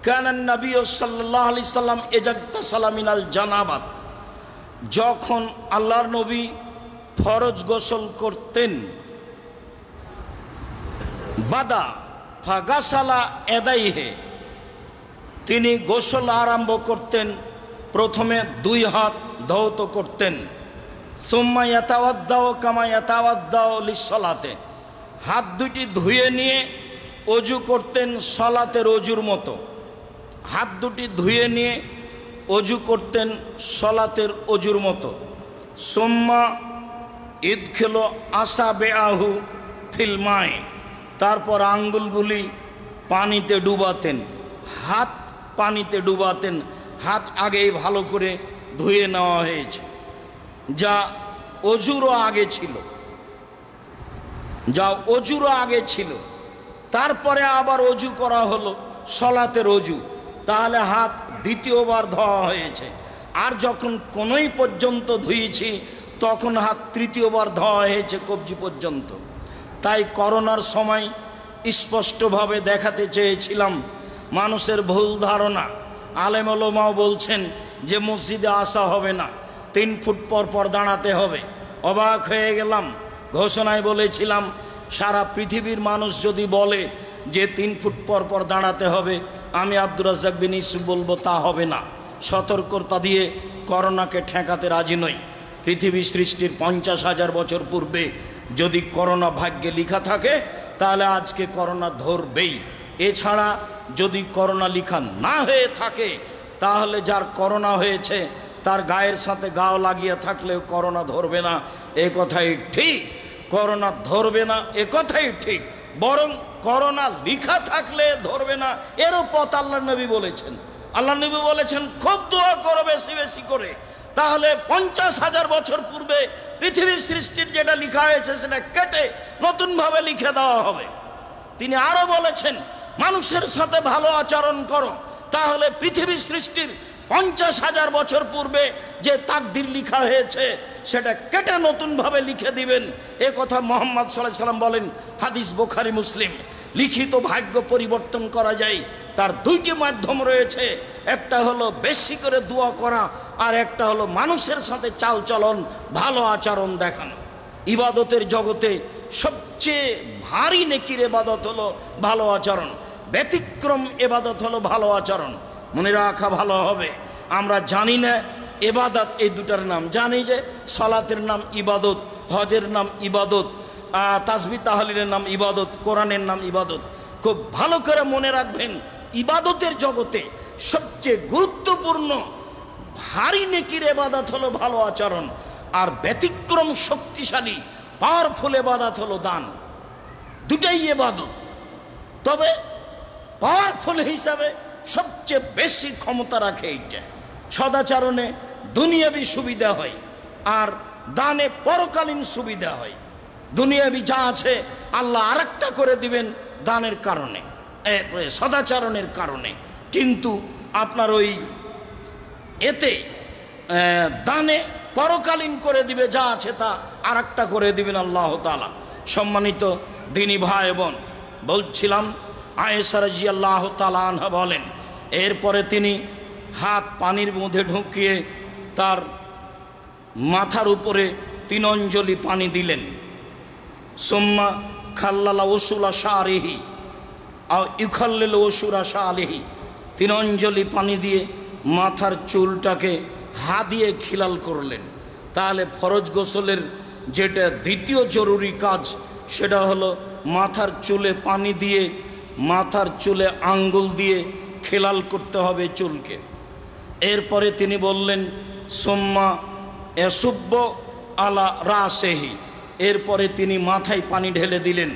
কানান নবী সাল্লাল্লাহু আলাইহি সাল্লাম ইজাগতাসালা মিনাল জানাবাত, যখন আল্লাহর নবী ফরজ গোসল করতেন, বাদা ফাগাসালা এদাইহে, তিনি গোসল আরম্ভ করতেন, প্রথমে দুই হাত ধৌত করতেন। সুম্মা ইয়াতাওয়াদ্দাউ কামা ইয়াতাওয়াদ্দাউ লিসসালাতে, হাত দুটি ধুয়ে নিয়ে অজু করতেন সলাতের অজুর মতো। হাত দুটি ধুয়ে নিয়ে অজু করতেন সলাতের অজুর মতো। সুম্মা ইদখিলু আসাবিআহু ফিল মাই, তারপর আঙ্গুলগুলি পানিতে ডুবাতেন, হাত পানিতে ডুবাতেন। হাত আগেই ভালো করে ধুয়ে নেওয়া হয়েছে, যা অজুরও আগে ছিল, তারপরে আবার অজু করা হলো সলাতের অজু, তাহলে হাত দ্বিতীয়বার ধোয়া হয়েছে। আর যখন কোনোই পর্যন্ত ধুয়েছি তখন হাত তৃতীয়বার ধোয়া হয়েছে কবজি পর্যন্ত। তাই করোনার সময় স্পষ্টভাবে দেখাতে চেয়েছিলাম মানুষের ভুল ধারণা। আলেম ওলামাও বলছেন যে মসজিদে আসা হবে না, 3 ফুট পর পর দাঁড়াতে হবে। অবাক হয়ে গেলাম, ঘোষণায় বলেছিলাম সারা পৃথিবীর মানুষ যদি বলে যে 3 ফুট পর পর দাঁড়াতে হবে, আমি আব্দুর রাজ্জাক বিন ইউসুফ বলবো তা হবে না। সতর্কতা দিয়ে করোনাকে ঠেকাতে রাজি নই। পৃথিবী সৃষ্টির 50,000 বছর পূর্বে যদি করোনা ভাগ্যে লেখা থাকে তাহলে আজকে করোনা ধরবেই। এছাড়া যদি করোনা লেখা না হয়ে থাকে তাহলে যার করোনা হয়েছে তার গায়ের সাথে গাও লাগিয়ে থাকলেও করোনা ধরবে না, এ কথাই ঠিক। করোনা ধরবে না এ কথাই ঠিক, বরং করোনা লেখা থাকলে ধরবে না এরও পথ আল্লাহ নবী বলেছেন। আল্লাহ নবী বলেছেন খুব দোয়া করো বেশি বেশি করে, তাহলে 50,000 বছর পূর্বে পৃথিবীর সৃষ্টির যেটা লেখা হয়েছে সেটা কেটে নতুনভাবে লিখে দেওয়া হবে। তিনি আরো বলেছেন মানুষের সাথে ভালো আচরণ করো, তাহলে পৃথিবীর সৃষ্টির 50,000 বছর পূর্বে যে তাকদীর লেখা হয়েছে সেটা কেটে নতুনভাবে লিখে দিবেন। এ কথা মুহাম্মদ সাল্লাল্লাহু আলাইহি সাল্লাম বলেন, হাদিস বুখারী মুসলিম। লিখিত ভাগ্য পরিবর্তন করা যায়, তার 2টি মাধ্যম রয়েছে, একটা হলো বেশি করে দোয়া করা, আর একটা হলো মানুষের সাথে চালচলন ভালো আচরণ দেখানো। ইবাদতের জগতে সবচেয়ে ভারী নেকির ইবাদত হলো ভালো আচরণ, ব্যতিক্রম ইবাদত হলো ভালো আচরণ। মনে রাখা ভালো হবে, আমরা জানি না ইবাদত এই দুটার নাম, জানি যে সালাতের নাম ইবাদত, হজের নাম ইবাদত, তাসবিহ তাহলিলের নাম ইবাদত, কোরআনের নাম ইবাদত। খুব ভালো করে মনে রাখবেন, ইবাদতের জগতে সবচেয়ে গুরুত্বপূর্ণ ভারী নেকির ইবাদত হলো ভালো আচরণ, আর ব্যতিক্রম শক্তিশালী পাওয়ারফুল ইবাদত হলো দান। দুটাই ইবাদত, তবে পাওয়ারফুল হিসাবে সবচেয়ে বেশি ক্ষমতা রাখে এইটা। সদাচরণে দুনিয়াবি সুবিধা হয় আর দানে পরকালীন সুবিধা হয়। দুনিয়াবি যা আছে আল্লাহ আরেকটা করে দিবেন দানের কারণে, সদাচরণের কারণে, কিন্তু আপনার ওই এতে দানে পরকালীন করে দিবে, যা আছে তা আরেকটা করে দিবেন আল্লাহ তাআলা। সম্মানিত দিনী ভাই বোন, বলছিলাম আয়েশা রাদিয়াল্লাহু তাআলা আনহা বলেন, এরপরে তিনি হাত পানির মধ্যে ঢুকিয়ে তার মাথার উপরে 3 অঞ্জলি পানি দিলেন। সুম্মা খাল্লালা ওসুলা শারিহি আও ইউখাল্লিল ওসুরা শালিহি, 3 অঞ্জলি পানি দিয়ে মাথার চুলটাকে হা দিয়ে খিলাল করলেন। তাহলে ফরজ গোসলের যেটা দ্বিতীয় জরুরি কাজ সেটা হলো মাথার চুলে পানি দিয়ে মাথার চুলে আঙ্গুল দিয়ে খেলাল করতে হবে চুলকে। এরপরে তিনি বললেন সুম্মা এসুব্ব আলা রাসেহি, এরপরে তিনি মাথায় পানি ঢেলে দিলেন।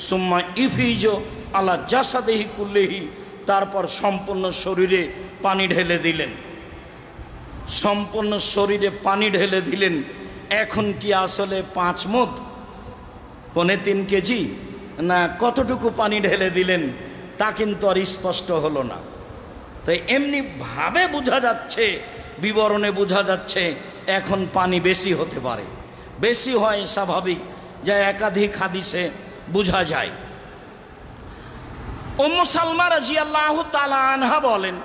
সুম্মা ইফিজ আলা জাসাদেহি কুল্লেহি, তারপর সম্পূর্ণ শরীরে পানি ঢেলে দিলেন। সম্পূর্ণ শরীরে পানি ঢেলে দিলেন। এখন কি আসলে 5 মুদ 3.25 কেজি না কতটুকু পানি ঢেলে দিলেন তা কিন্তু আর স্পষ্ট হলো না। তাই এমনি ভাবে বোঝা যাচ্ছে, বিবরণে বোঝা যাচ্ছে এখন পানি বেশি হতে পারে। বেশি হয় স্বাভাবিক, যা একাধিক হাদিসে বোঝা যায়। উম্মু সালমা রাদিয়াল্লাহু তাআলা আনহা বলেন,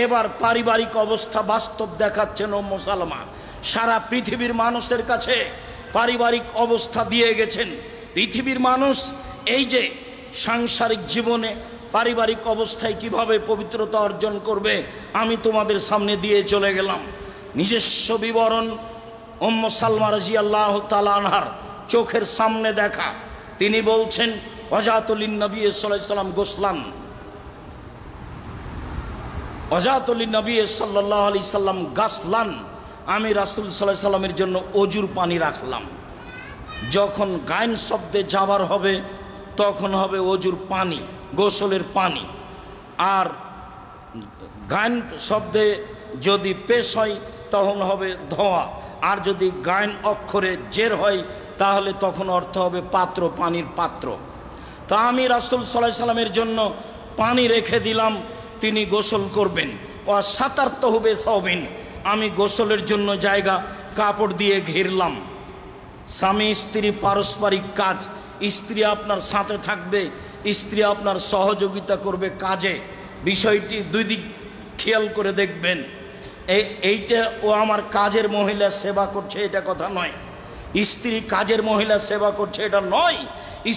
এবার পারিবারিক অবস্থা বাস্তব দেখাচ্ছেন উম্মু সালমা। সারা পৃথিবীর মানুষের কাছে পারিবারিক অবস্থা দিয়ে গেছেন। পৃথিবীর মানুষ এই যে সাংসারিক জীবনে পারিবারিক অবস্থায় কিভাবে পবিত্রতা অর্জন করবে আমি তোমাদের সামনে দিয়ে চলে গেলাম। নিজস্ব বিবরণ উম্মু সালমা রাদিয়াল্লাহু তাআলা আনহার চোখের সামনে দেখা। তিনি বলছেন, ওয়াজাতুলিন নবী সাল্লাল্লাহু আলাইহি সাল্লাম গোসলান, ওয়াজাতুলিন নবী সাল্লাল্লাহু আলাইহি সাল্লাম গাসলান, আমি রাসূল সাল্লাল্লাহু আলাইহি সাল্লামের জন্য অজুর পানি রাখলাম। যখন গায়ন শব্দে যাবার হবে তখন হবে অজুর পানি, গোসলের পানি। আর গায়ন শব্দে যদি পেশ হয় তখন হবে ধোয়া, আর যদি গায়ন অক্ষরে জের হয় তাহলে তখন অর্থ হবে পাত্র, পানির পাত্র। তা আমি রাসূল সাল্লাল্লাহু আলাইহি সাল্লামের জন্য পানি রেখে দিলাম, তিনি গোসল করবেন। ও সাতার্ত হবে সবিন, আমি গোসলের জন্য জায়গা কাপড় দিয়ে ঘিরলাম। স্বামী স্ত্রী পারস্পরিক কাজ, স্ত্রী আপনার সাথে থাকবে, স্ত্রী আপনার সহযোগিতা করবে কাজে। বিষয়টি 2 দিক খেয়াল করে দেখবেন। এইটা ও আমার কাজের মহিলা সেবা করছে এটা কথা নয়, স্ত্রী কাজের মহিলা সেবা করছে এটা নয়।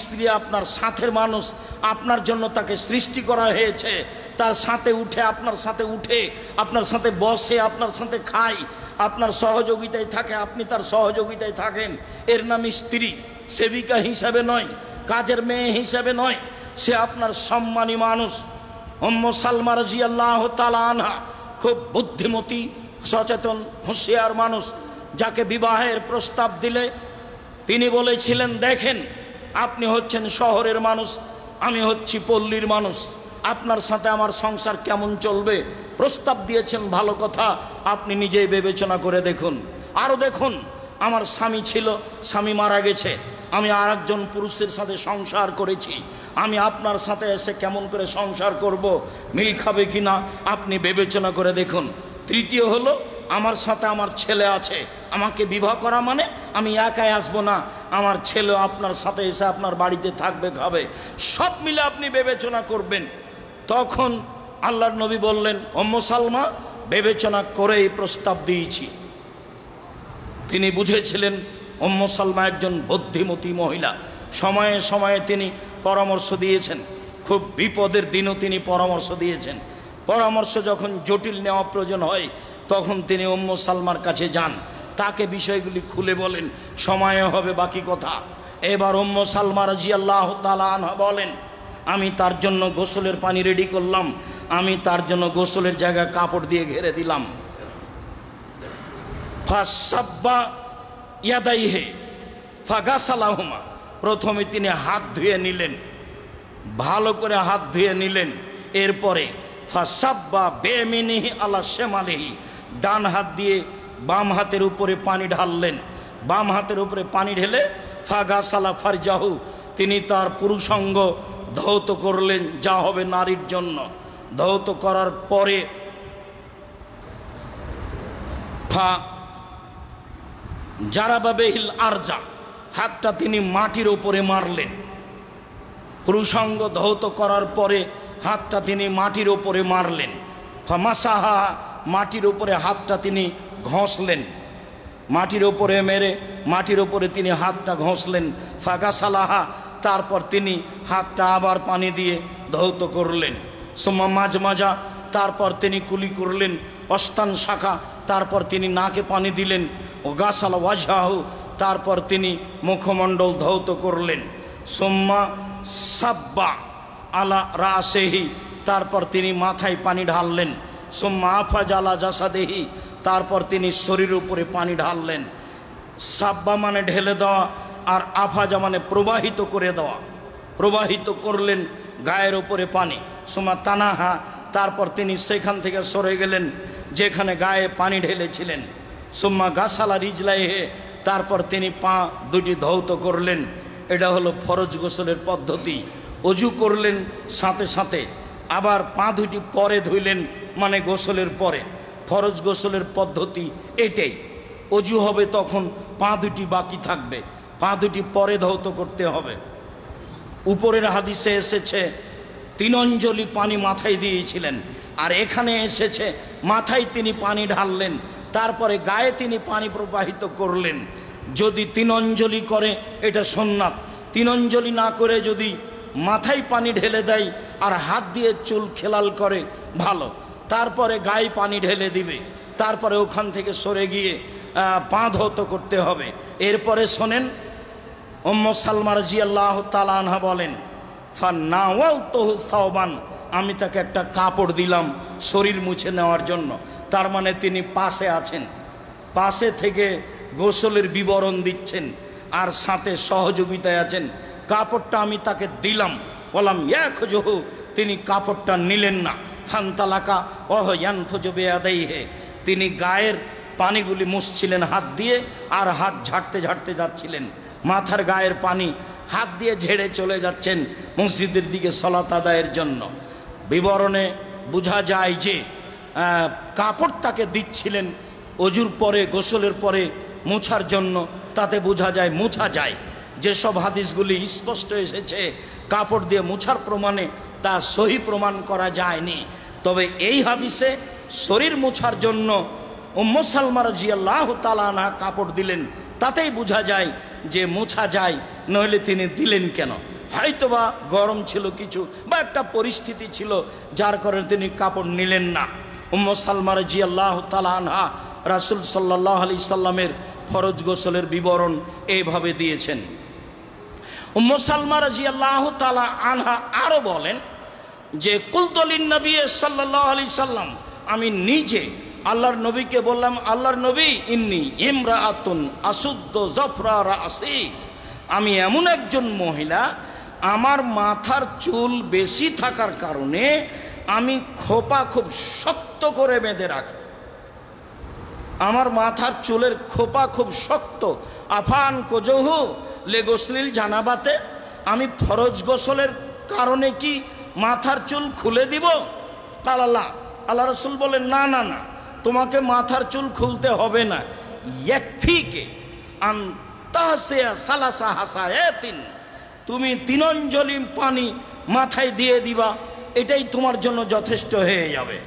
স্ত্রী আপনার সাথের মানুষ, আপনার জন্য তাকে সৃষ্টি করা হয়েছে, তার সাথে উঠে আপনার সাথে উঠে, আপনার সাথে বসে, আপনার সাথে খায়, আপনার সহযোগিতায় থাকে, আপনি তার সহযোগিতায় থাকেন। এর নাম স্ত্রী। সেবিকা হিসাবে নয়, কাজের মেয়ে হিসাবে নয়, সে আপনার সম্মানী মানুষ। উম্মু সালমা রাদিয়াল্লাহু তাআলা আনহা খুব বুদ্ধিমতী, সচেতন, হুঁশিয়ার মানুষ। যাকে বিবাহের প্রস্তাব দিলে তিনি বলেছিলেন, দেখেন আপনি হচ্ছেন শহরের মানুষ, আমি হচ্ছি পল্লীর মানুষ, আপনার সাথে আমার সংসার কেমন চলবে? প্রস্তাব দিয়েছেন, ভালো কথা, আপনি নিজেই বিবেচনা করে দেখুন। আরও দেখুন, আমার স্বামী ছিল, স্বামী মারা গেছে, আমি আরেকজন পুরুষের সাথে সংসার করেছি, আমি আপনার সাথে এসে কেমন করে সংসার করব, মিল খাবে কি না আপনি বিবেচনা করে দেখুন। তৃতীয় হলো, আমার সাথে আমার ছেলে আছে, আমাকে বিবাহ করা মানে আমি একাই আসবো না, আমার ছেলে আপনার সাথে এসে আপনার বাড়িতে থাকবে, খাবে, সব মিলে আপনি বিবেচনা করবেন। তখন আল্লাহর নবী বললেন, উম্মু সালমা বিবেচনা করেই প্রস্তাব দিয়েছি। তিনি বুঝেছিলেন উম্মু সালমা একজন বুদ্ধিমতী মহিলা। সময়ে সময়ে তিনি পরামর্শ দিয়েছেন, খুব বিপদের দিনও তিনি পরামর্শ দিয়েছেন। পরামর্শ যখন জটিল নেওয়া প্রয়োজন হয় তখন তিনি উম্মু সালমার কাছে যান, তাকে বিষয়গুলি খুলে বলেন, সময়ে হবে বাকি কথা। এবার উম্মু সালমা রাদিয়াল্লাহু তাআলা আনহা বলেন, আমি তার জন্য গোসলের পানি রেডি করলাম, আমি তার জন্য গোসলের জায়গা কাপড় দিয়ে ঘিরে দিলাম। ফাসাব্বা ইয়াদাইহি ফাগাসালাহুমা, প্রথমে তিনি হাত ধুয়ে নিলেন, ভালো করে হাত ধুয়ে নিলেন। এরপরে ফাসাব্বা বেমিনিহি আলা শেমালিহি, ডান হাত দিয়ে বাম হাতের উপরে পানি ঢাললেন। বাম হাতের উপরে পানি ঢেলে ফাগাসালা ফারজাহু, তিনি তার পুরুষাঙ্গ ধৌত করলেন, যা হবে নারীর জন্য। ধৌত করার পরে জারাবাবেহিল আরজা, হাতটা তিনি মাটির উপরে মারলেন। পুরুষাঙ্গ ধৌত করার পরে হাতটা তিনি মাটির উপরে মারলেন। ফামাসাহা, মাটির উপরে হাতটা তিনি ঘষলেন। মাটির উপরে মেরে মাটির উপরে তিনি হাতটা ঘষলেন। ফাগাসালাহা, তারপর তিনি হাতটা আবার পানি দিয়ে ধৌত করলেন। সোম্মা মাঝ মাজা, তারপর তিনি কুলি করলেন। অস্তান শাখা, তারপর তিনি নাকে পানি দিলেন। ও গাছালা ওয়াজহাহু, তারপর তিনি মুখমণ্ডল ধৌত করলেন। সোম্মা সাব্বা আলা রাসেহি, তারপর তিনি মাথায় পানি ঢাললেন। সোম্মা আফাজ আলা জাসাদেহি, তারপর তিনি শরীরের উপরে পানি ঢাললেন। সাব্বা মানে ঢেলে দেওয়া, আর আফাজা মানে প্রবাহিত করে দেওয়া। প্রবাহিত করলেন গায়ের উপরে পানি। সোমা তানাহা, তারপর তিনি সেখান থেকে সরে গেলেন যেখানে গায়ে পানি ঢেলেছিলেন। সোম্মা গাছালা রিজলাইহে, তারপর তিনি পা দুটি ধৌত করলেন। এটা হলো ফরজ গোসলের পদ্ধতি। অজু করলেন সাথে সাথে, আবার পা দুটি পরে ধুইলেন, মানে গোসলের পরে। ফরজ গোসলের পদ্ধতি এটাই। অজু হবে তখন পা দুটি বাকি থাকবে, পা দুটি পরে ধৌত করতে হবে। উপরের হাদিসে এসেছে 3 অঞ্জলি পানি মাথায় দিয়েছিলেন, আর এখানে এসেছে মাথায় তিনি পানি ঢাললেন, তারপরে গায়ে তিনি পানি প্রবাহিত করলেন। যদি 3 অঞ্জলি করে এটা সুন্নাত, 3 অঞ্জলি না করে যদি মাথায় পানি ঢেলে দেয় আর হাত দিয়ে চুল খেলাল করে ভালো, তারপরে গায়ে পানি ঢেলে দিবে, তারপরে ওখান থেকে সরে গিয়ে পা ধৌত করতে হবে। এরপরে শোনেন, উম্মে সালমা রাদিয়াল্লাহু তাআলা আনহা বলেন, ফানাওয়ালতুহু সাওবান, আমি তাকে একটা কাপড় দিলাম শরীর মুছে নেওয়ার জন্য। তার মানে তিনি পাশে আছেন, পাশে থেকে গোসলের বিবরণ দিচ্ছেন আর সাথে সহযোগিতায় আছেন। কাপড়টা আমি তাকে দিলাম, বললাম ইয়াখুজুহু, তিনি কাপড়টা নিলেন না। ফান্তালাকা ওহ ইয়ানফুজু বিয়াদাইহি, তিনি গায়ের পানিগুলি মুছছিলেন হাত দিয়ে, আর হাত ঝাড়তে ঝাড়তে যাচ্ছিলেন। মাথার গায়ের পানি হাত দিয়ে ঝেড়ে চলে যাচ্ছেন মসজিদের দিকে সালাত আদায়ের জন্য। বিবরণে বোঝা যায় যে কাপড় তাকে দিচ্ছিলেন অজুর পরে, গোসলের পরে মোছার জন্য। তাতে বোঝা যায়, মোছা যায়। যেসব হাদিসগুলি স্পষ্ট এসেছে কাপড় দিয়ে মোছার প্রমাণে, তা সহি প্রমাণ করা যায়নি। তবে এই হাদিসে শরীর মোছার জন্য উম্মে সালমা রাদিয়াল্লাহু তাআলা আনহা কাপড় দিলেন, তাতেই বোঝা যায় যে মোছা যায়, নইলে তিনি দিলেন কেন? হয়তোবা গরম ছিল কিছু, বা একটা পরিস্থিতি ছিল যার কারণে তিনি কাপড় নিলেন না। উম্মে সালমা রাদিয়াল্লাহু তাআলা আনহা রাসূল সাল্লাল্লাহু আলাইহি সাল্লামের ফরজ গোসলের বিবরণ এইভাবে দিয়েছেন। উম্মে সালমা রাদিয়াল্লাহু তাআলা আনহা আরও বলেন যে, কুলতু লিন নবী সাল্লাল্লাহু আলাইহি সাল্লাম, আমি নিজে আল্লাহর নবীকে বললাম, আল্লাহর নবী, ইন্নী ইমরাআতুন আসুদ্দ জফরা রাসি, আমি এমন একজন মহিলা, আমার মাথার চুল বেশি থাকার কারণে আমি খোপা খুব শক্ত করে বেঁধে রাখি। আমার মাথার চুলের খোপা খুব শক্ত। আফান কোজহু লে গোসলিল জানাবাতে, আমি ফরজ গোসলের কারণে কি মাথার চুল খুলে দিব? কালাল্লাহ, আল্লাহ রাসূল বলেন, না না না, তোমাকে মাথার চুল খুলতে হবে না। ইয়াকফিকে আন তাহসিয়া সালাসা হাসায়াতিন, তুমি 3 অঞ্জলি পানি মাথায় দিয়ে দিবা, এটাই তোমার জন্য যথেষ্ট হয়ে যাবে।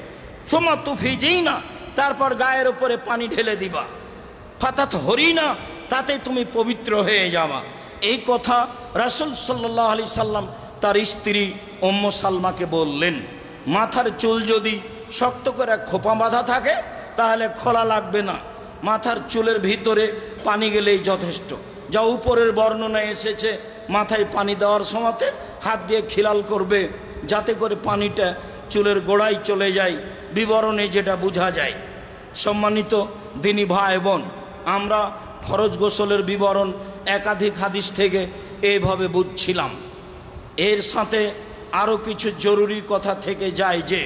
সুম্মা তুফিজিনা, তারপর গায়ের উপরে পানি ঢেলে দিবা। ফাতাত হরিনা, তাতে তুমি পবিত্র হয়ে যাবা। এই কথা রাসূল সাল্লাল্লাহু আলাইহি সাল্লাম তার স্ত্রী উম্মে সালমাকে বললেন। মাথার চুল যদি শক্ত করে খোপা বাঁধা থাকে তাহলে খোলা লাগবে না, মাথার চুলের ভিতরে পানি গেলেই যথেষ্ট। যা উপরের বর্ণনায় এসেছে, মাথায় পানি দেওয়ার সময়তে হাত দিয়ে খিলাল করবে যাতে করে পানিটা চুলের গোড়ায় চলে যায়, বিবরণে যেটা বোঝা যায়। সম্মানিত দিনী ভাই বোন, আমরা ফরজ গোসলের বিবরণ একাধিক হাদিস থেকে এইভাবে বুঝছিলাম। এর সাথে আরও কিছু জরুরি কথা থেকে যায় যে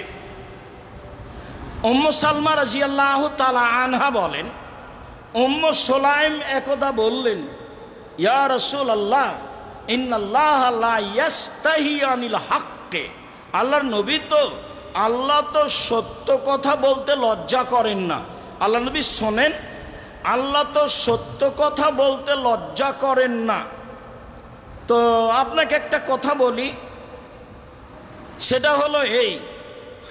উম্মু সালমা রাদিয়াল্লাহু তাআলা আনহা বলেন, উম্মু সুলাইম একদা বললেন, ইয়া রাসূলুল্লাহ ইন্নাল্লাহ লা ইয়াস্তাহি আনিল হাক্কে, আল্লাহর নবী তো, আল্লাহ তো সত্য কথা বলতে লজ্জা করেন না। আল্লাহ নবী শোনেন, আল্লাহ তো সত্য কথা বলতে লজ্জা করেন না। তো আপনাকে একটা কথা বলি, সেটা হলো এই,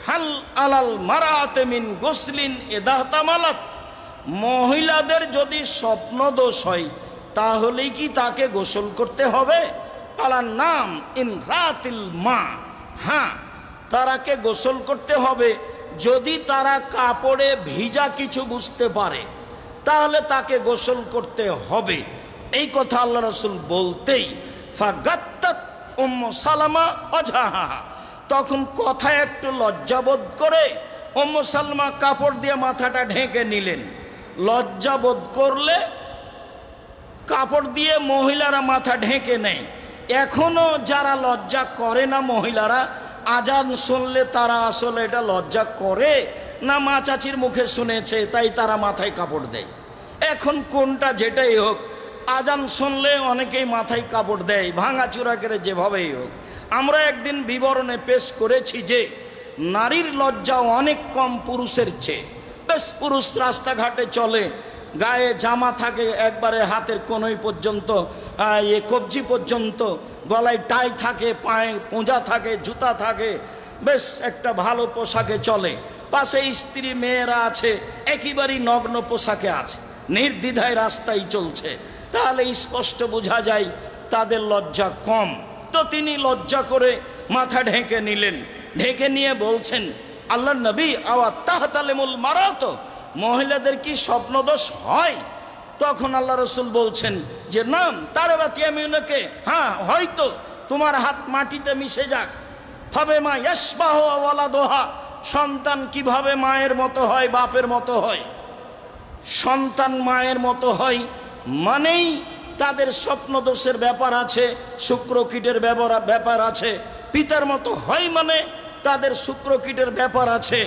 হাল আলাল মারাতে মিন গোসলিন এদাহতামালাত, মহিলাদের যদি স্বপ্ন দোষ হয় তাহলেই কি তাকে গোসল করতে হবে? আলার নাম ইন রাতিল মা, হ্যাঁ তারাকে গোসল করতে হবে যদি তারা কাপড়ে ভিজা কিছু বুঝতে পারে, তাহলে তাকে গোসল করতে হবে। এই কথা আল্লাহ রাসূল বলতেই ফাগাত্তাত উম্মু সালামা ওয়াজহাহা, তখন কথায় একটু লজ্জাবোধ করে উম্মু সালমা কাপড় দিয়ে মাথাটা ঢেকে নিলেন। লজ্জাবোধ করলে কাপড় দিয়ে মহিলারা মাথা ঢেকে নেয়। এখনও যারা লজ্জা করে না মহিলারা, আজান শুনলে তারা আসলে এটা লজ্জা করে না মা চাচির মুখে শুনেছে তাই তারা মাথায় কাপড় দেয়। এখন কোনটা যেটাই হোক, আজান শুনলে অনেকেই মাথায় কাপড় দেয়, ভাঙাচুরা করে যেভাবেই হোক। আমরা একদিন বিবরণে পেশ করেছি যে নারীর লজ্জা অনেক কম পুরুষের চেয়ে। বেশ, পুরুষ রাস্তাঘাটে চলে, গায়ে জামা থাকে একবারে হাতের কোনোই পর্যন্ত, কবজি পর্যন্ত, গলায় টাই থাকে, পায়ে পোঁজা থাকে, জুতা থাকে, বেশ একটা ভালো পোশাকে চলে। পাশে স্ত্রী মেয়েরা আছে একেবারেই নগ্ন পোশাকে আছে, নির্দ্বিধায় রাস্তায় চলছে, তাহলে স্পষ্ট বোঝা যায় তাদের লজ্জা কম। তো তিনি লজ্জা করে মাথা ঢেকে নিলেন, ঢেকে নিয়ে বলছেন, আল্লাহর নবী আওয়া তাহতালেমুল মারাত, মহিলাদের কি স্বপ্নদোষ হয়? তখন আল্লাহ রসুল বলছেন যে নাম তার বাতিয়ামিউনকে, হ্যাঁ হয়তো তোমার হাত মাটিতে মিশে যাক, হবে মা ইয়াসবাহ ওয়ালাদোহা, সন্তান কিভাবে মায়ের মতো হয়, বাপের মতো হয়। সন্তান মায়ের মতো হয় মানেই তাদের স্বপ্নদোষের ব্যাপার আছে, শুক্রকীটের ব্যাপার আছে। পিতার মতো হয় মানে তাদের শুক্রকীটের ব্যাপার আছে।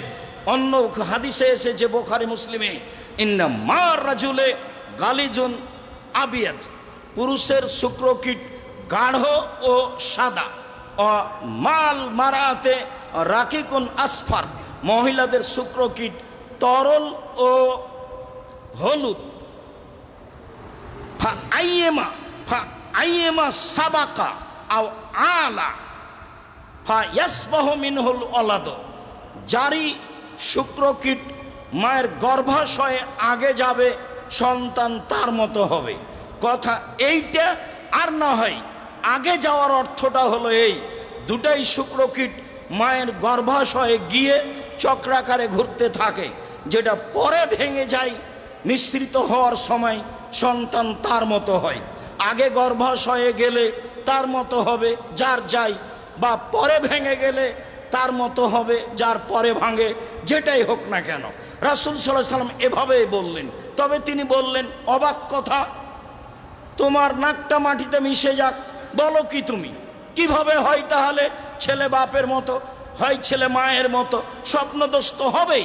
অন্য হাদিসে এসেছে বুখারী মুসলিমে, ইন্না মার রাজুলে গালিজুন আবিয়াজ, পুরুষের শুক্রকীট গাঢ় ও সাদা, ও মাল মারাতে রাকিকুন আসফার, মহিলাদের শুক্রকীট তরল ও হলুদ। ফা আইয়েমা সাবাকা আও আলা ফা ইয়াসবাহু মিনহুল ওলাদ, জারি শুক্রকীট মায়ের গর্ভাশয়ে আগে যাবে, সন্তান তার মতো হবে। কথা এইটা, আর না হয় আগে যাওয়ার অর্থটা হলো এই, দুটাই শুক্রকীট মায়ের গর্ভাশয়ে গিয়ে চক্রাকারে ঘুরতে থাকে, যেটা পরে ভেঙে যায় মিশ্রিত হওয়ার সময় সন্তান তার মতো হয়। আগে গর্ভাশয়ে গেলে তার মতো হবে যার যায়, বা পরে ভেঙে গেলে তার মতো হবে যার পরে ভাঙে, যেটাই হোক না কেন। রাসূল সাল্লাল্লাহু আলাইহি সাল্লাম এভাবেই বললেন। তবে তিনি বললেন, অবাক কথা, তোমার নাকটা মাটিতে মিশে যাক, বলো কি তুমি, কিভাবে হয় তাহলে? ছেলে বাপের মতো হয়, ছেলে মায়ের মতো, স্বপ্নদোষ তো হবেই।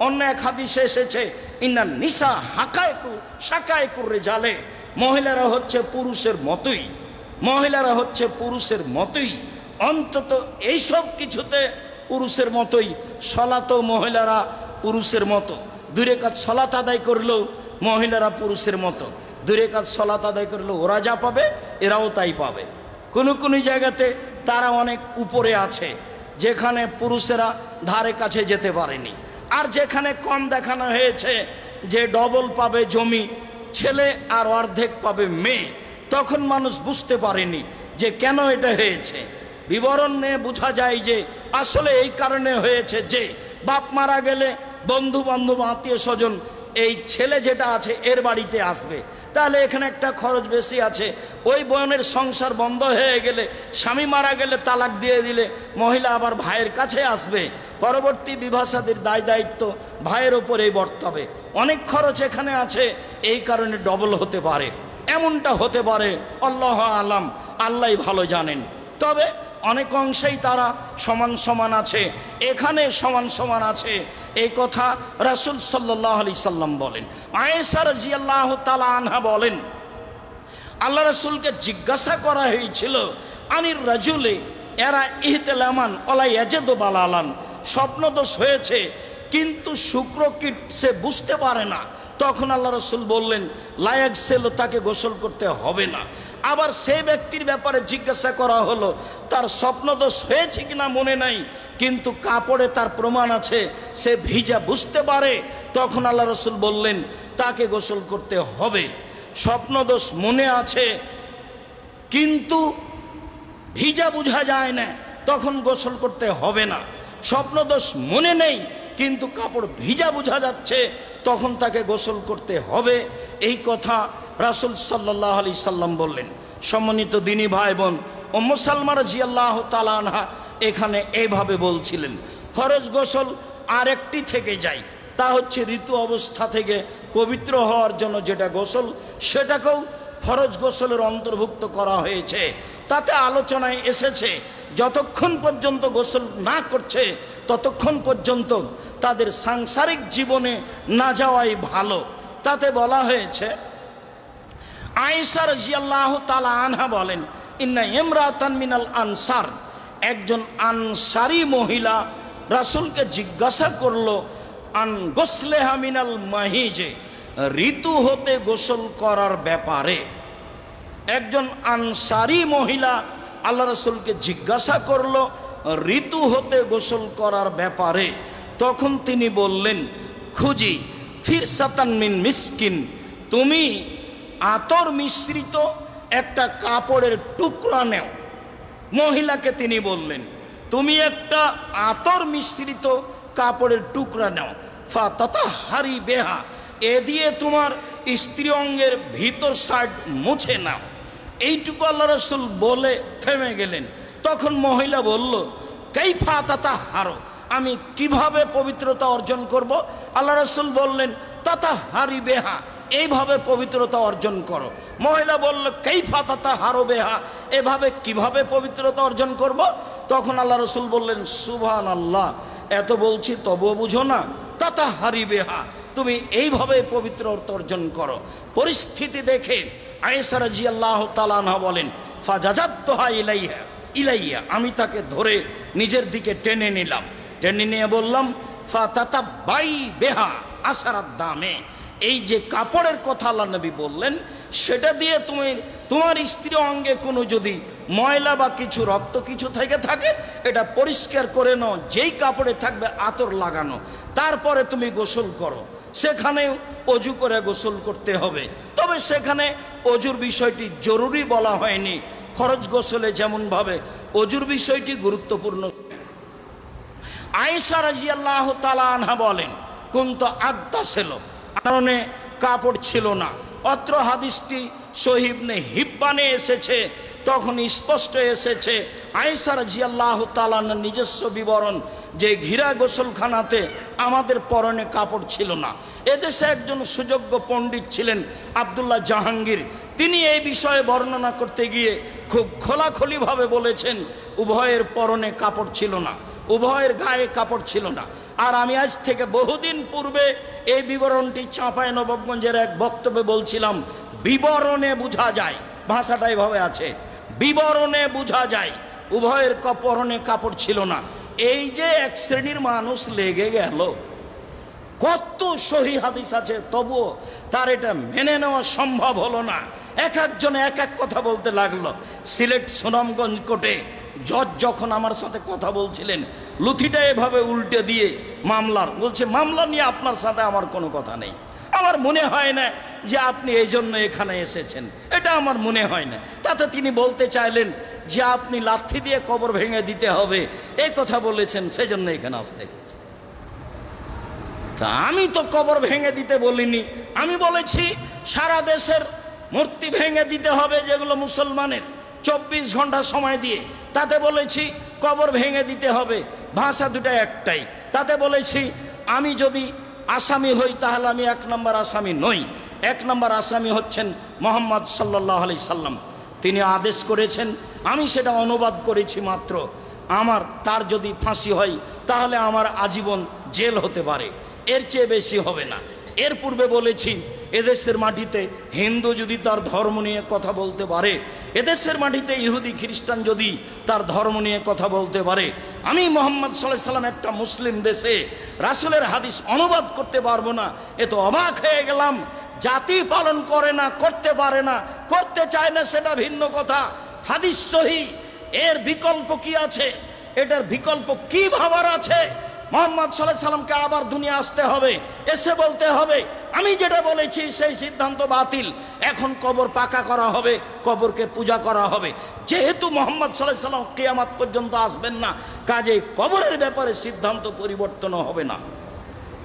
অন্য এক হাদিসে এসেছে, ইন্না নিসা হাকায়কু শাকায়কুর রিজালে, মহিলারা হচ্ছে পুরুষের মতোই, মহিলারা হচ্ছে পুরুষের মতোই, অন্তত এইসব কিছুতে পুরুষের মতোই। সলাতেও মহিলারা পুরুষের মতো, দুই রাকাত সলাত আদায় করলেও মহিলারা পুরুষের মতো, দুই রাকাত সলাত আদায় করলেও ওরা যা পাবে এরাও তাই পাবে। কোনো কোনো জায়গাতে তারা অনেক উপরে আছে, যেখানে পুরুষেরা ধারে কাছে যেতে পারেনি। আর যেখানে কম দেখানো হয়েছে যে ডবল পাবে জমি ছেলে আর অর্ধেক পাবে মেয়ে, তখন মানুষ বুঝতে পারেনি যে কেন এটা হয়েছে। বিবরণ নিয়ে বোঝা যায় যে আসলে এই কারণে হয়েছে যে বাপ মারা গেলে বন্ধু বান্ধব আত্মীয় স্বজন এই ছেলে যেটা আছে এর বাড়িতে আসবে, তাহলে এখানে একটা খরচ বেশি আছে। ওই বোনের সংসার বন্ধ হয়ে গেলে, স্বামী মারা গেলে তালাক দিয়ে দিলে মহিলা আবার ভাইয়ের কাছে আসবে, পরবর্তী বিবাহ-শাদীর দায় দায়িত্ব ভাইয়ের ওপরেই বর্তাবে। অনেক খরচ এখানে আছে, এই কারণে ডবল হতে পারে, এমনটা হতে পারে, আল্লাহ আলাম, আল্লাহ ভালো জানেন। তবে অনেক অংশেই তারা সমান সমান আছে, এখানে সমান সমান আছে, এই কথা রাসূল সাল্লাল্লাহু আলাইহি সাল্লাম বলেন। আয়েশা রাদিয়াল্লাহু তাআলা আনহা বলেন, আল্লাহ রাসূলকে জিজ্ঞাসা করা হয়েছিল, আনির রাজুলে এরা ইহতিলামান ওলা ইয়াজিদু বালালান, স্বপ্নদোষ হয়েছে কিন্তু শুক্রকীট সে বুঝতে পারে না। তখন আল্লাহ রাসূল বললেন, লায়াক সেল, তাকে গোসল করতে হবে না। আবার সেই ব্যক্তির ব্যাপারে জিজ্ঞাসা করা হলো, তার স্বপ্নদোষ হয়েছে কিনা মনে নাই, কিন্তু কাপড়ে তার প্রমাণ আছে, সে ভিজা বুঝতে পারে। তখন আল্লাহ রাসূল বললেন, তাকে গোসল করতে হবে। স্বপ্নদোষ মনে আছে কিন্তু ভিজা বোঝা যায় না, তখন গোসল করতে হবে না। স্বপ্নদোষ মনে নেই কিন্তু কাপড় ভিজা বোঝা যাচ্ছে, তখন তাকে গোসল করতে হবে। এই কথা রাসূল সাল্লাল্লাহু আলাইহি সাল্লাম বললেন। সম্মানিত দিনী ভাই বোন, উম্মু সালমা রাদিয়াল্লাহু তাআলা আনহা এখানে এইভাবে বলছিলেন। ফরজ গোসল আরেকটি থেকে যায়, তা হচ্ছে ঋতু অবস্থা থেকে পবিত্র হওয়ার জন্য যেটা গোসল, সেটাকেও ফরজ গোসলের অন্তর্ভুক্ত করা হয়েছে। তাতে আলোচনায় এসেছে, যতক্ষণ পর্যন্ত গোসল না করছে ততক্ষণ পর্যন্ত তাদের সাংসারিক জীবনে না যাওয়াই ভালো। তাতে বলা হয়েছে, আয়েশা রাদিয়াল্লাহু তাআলা আনহা বলেন, ইন্না ইমরাতান মিনাল আনসার, একজন আনসারী মহিলা রাসূলকে জিজ্ঞাসা করলো, আন গোসলেহা মিনাল মাহিজে, ঋতু হতে গোসল করার ব্যাপারে। একজন আনসারী মহিলা আল্লাহ রাসূলকে জিজ্ঞাসা করলো ঋতু হতে গোসল করার ব্যাপারে। তখন তিনি বললেন, খুঁজি ফিরসাতান মিন মিসকিন, তুমি আতর মিশ্রিত একটা কাপড়ের টুকরা নেও। মহিলাকে তিনি বললেন, তুমি একটা আতর মিশ্রিত কাপড়ের টুকরা নাও, ফাতাতাহারি বেহা, এ দিয়ে তোমার স্ত্রী অঙ্গের ভিতর সাইড মুছে নাও। এইটুকু আল্লাহ রাসূল বলে থেমে গেলেন। তখন মহিলা বলল, কাইফা তাতাহারো, আমি কিভাবে পবিত্রতা অর্জন করব? আল্লাহ রাসূল বললেন, তাতাহারি বেহা, এইভাবে পবিত্রতা অর্জন করো। মহিলা বলল, কাইফা তাতাহারো বেহা, এভাবে কিভাবে পবিত্রতা অর্জন করব? তখন আল্লাহ রাসূল বললেন, সুবহানাল্লাহ, এত বলছি তবুও বুঝো না? তাতাহারি বেহা, তুমি এইভাবে পবিত্রতা অর্জন করো। পরিস্থিতি দেখে আয়েশা রাদিয়াল্লাহু তাআলা আনহা বলেন, ফাজাজাতুহা ইলাইয়া, আমি তাকে ধরে নিজের দিকে টেনে নিলাম। টেনে নিয়ে বললাম, ফাতাতাবাই বেহা আসারাত দামে, এই যে কাপড়ের কথা আল্লাহ নবী বললেন, সেটা দিয়ে তুমি তোমার স্ত্রী অঙ্গে কোনো যদি ময়লা বা কিছু রক্ত কিছু থেকে থাকে, এটা পরিষ্কার করে নাও, যেই কাপড়ে থাকবে আতর লাগানো, তারপরে তুমি গোসল করো। সেখানে অজু করে গোসল করতে হবে, তবে সেখানে অজুর বিষয়টি জরুরি বলা হয়নি। ফরজ গোসলে যেমনভাবে অজুর বিষয়টি গুরুত্বপূর্ণ। আয়েশা রাদিয়াল্লাহু তাআলা আনহা বলেন, কুনতু আগতাসিলু, কারণে কাপড় ছিল না। অত্র হাদিসটি সহিহ ইবনে হিব্বানে এসেছে। তখন স্পষ্ট এসেছে আয়েশা রাদিয়াল্লাহু তাআলা নিজস্ব বিবরণ, যে ঘিরা গোসলখানাতে আমাদের পরনে কাপড় ছিল না। এদেশে একজন সুযোগ্য পণ্ডিত ছিলেন আব্দুল্লাহ জাহাঙ্গীর, তিনি এই বিষয়ে বর্ণনা করতে গিয়ে খুব খোলাখুলিভাবে বলেছেন, উভয়ের পরনে কাপড় ছিল না, উভয়ের গায়ে কাপড় ছিল না। আর আমি আজ থেকে বহুদিন পূর্বে এই বিবরণটি চাঁপাইনবাবগঞ্জের এক বক্তব্যে বলছিলাম, বিবরণে বোঝা যায়, ভাষাটা এভাবে আছে, বিবরণে বোঝা যায় উভয়ের পরনে কাপড় ছিল না। এই যে এক শ্রেণীর মানুষ লেগে গেল, কত সহিহ হাদিস আছে, তবুও তার এটা মেনে নেওয়া সম্ভব হলো না। এক একজন এক এক কথা বলতে লাগলো। সিলেট সুনামগঞ্জ কোর্টে জজ যখন আমার সাথে কথা বলছিলেন, লুথিটা এভাবে উল্টে দিয়ে মামলার বলছে, মামলা নিয়ে আপনার সাথে আমার কোনো কথা নেই, আমার মনে হয় না যে আপনি এই জন্য এখানে এসেছেন, এটা আমার মনে হয় না। তাতে তিনি বলতে চাইলেন যে আপনি লাথি দিয়ে কবর ভেঙে দিতে হবে, এই কথা বলেছেন, সেজন্য এখানে আসতে গেছি। তা আমি তো কবর ভেঙে দিতে বলিনি, আমি বলেছি সারা দেশের মূর্তি ভেঙে দিতে হবে যেগুলো মুসলমানের, 24 ঘন্টা সময় দিয়ে। তাতে বলেছি কবর ভেঙে দিতে হবে, ভাষা দুটো একটাই। তাতে বলেছি আমি যদি আসামি হই তাহলে আমি 1 নম্বর আসামি নই, 1 নম্বর আসামি হচ্ছেন মুহাম্মদ সাল্লাল্লাহু আলাইহি সাল্লাম। তিনি আদেশ করেছেন আমি সেটা অনুবাদ করেছি মাত্র। তার যদি ফাঁসি হয় তাহলে আমার আজীবন জেল হতে পারে, এর চেয়ে বেশি হবে না। এর পূর্বে বলেছি এদেশের মাটিতে হিন্দু যদি তার ধর্ম নিয়ে কথা বলতে পারে, এদেশের মাটিতে ইহুদি খ্রিস্টান যদি তার ধর্ম নিয়ে কথা বলতে পারে, আমি মুহাম্মদ সাল্লাল্লাহু আলাইহি সাল্লাম একটা মুসলিম দেশে রাসূলের হাদিস অনুবাদ করতে পারবো না, এ তো অবাক হয়ে গেলাম। জাতি পালন করে না, করতে পারে না, করতে চায় না, সেটা ভিন্ন কথা। হাদিস সহি, এর বিকল্প কি আছে? এটার বিকল্প কি ভাবার আছে? মুহাম্মদ সাল্লাল্লাহু আলাইহি সাল্লামকে আবার দুনিয়া আসতে হবে, এসে বলতে হবে আমি যেটা বলেছি সেই সিদ্ধান্ত বাতিল, এখন কবর পাকা করা হবে, কবরকে পূজা করা হবে। যেহেতু মুহাম্মদ সাল্লাল্লাহু আলাইহি সাল্লাম কিয়ামত পর্যন্ত আসবেন না, কাজেই কবরের ব্যাপারে সিদ্ধান্ত পরিবর্তন হবে না।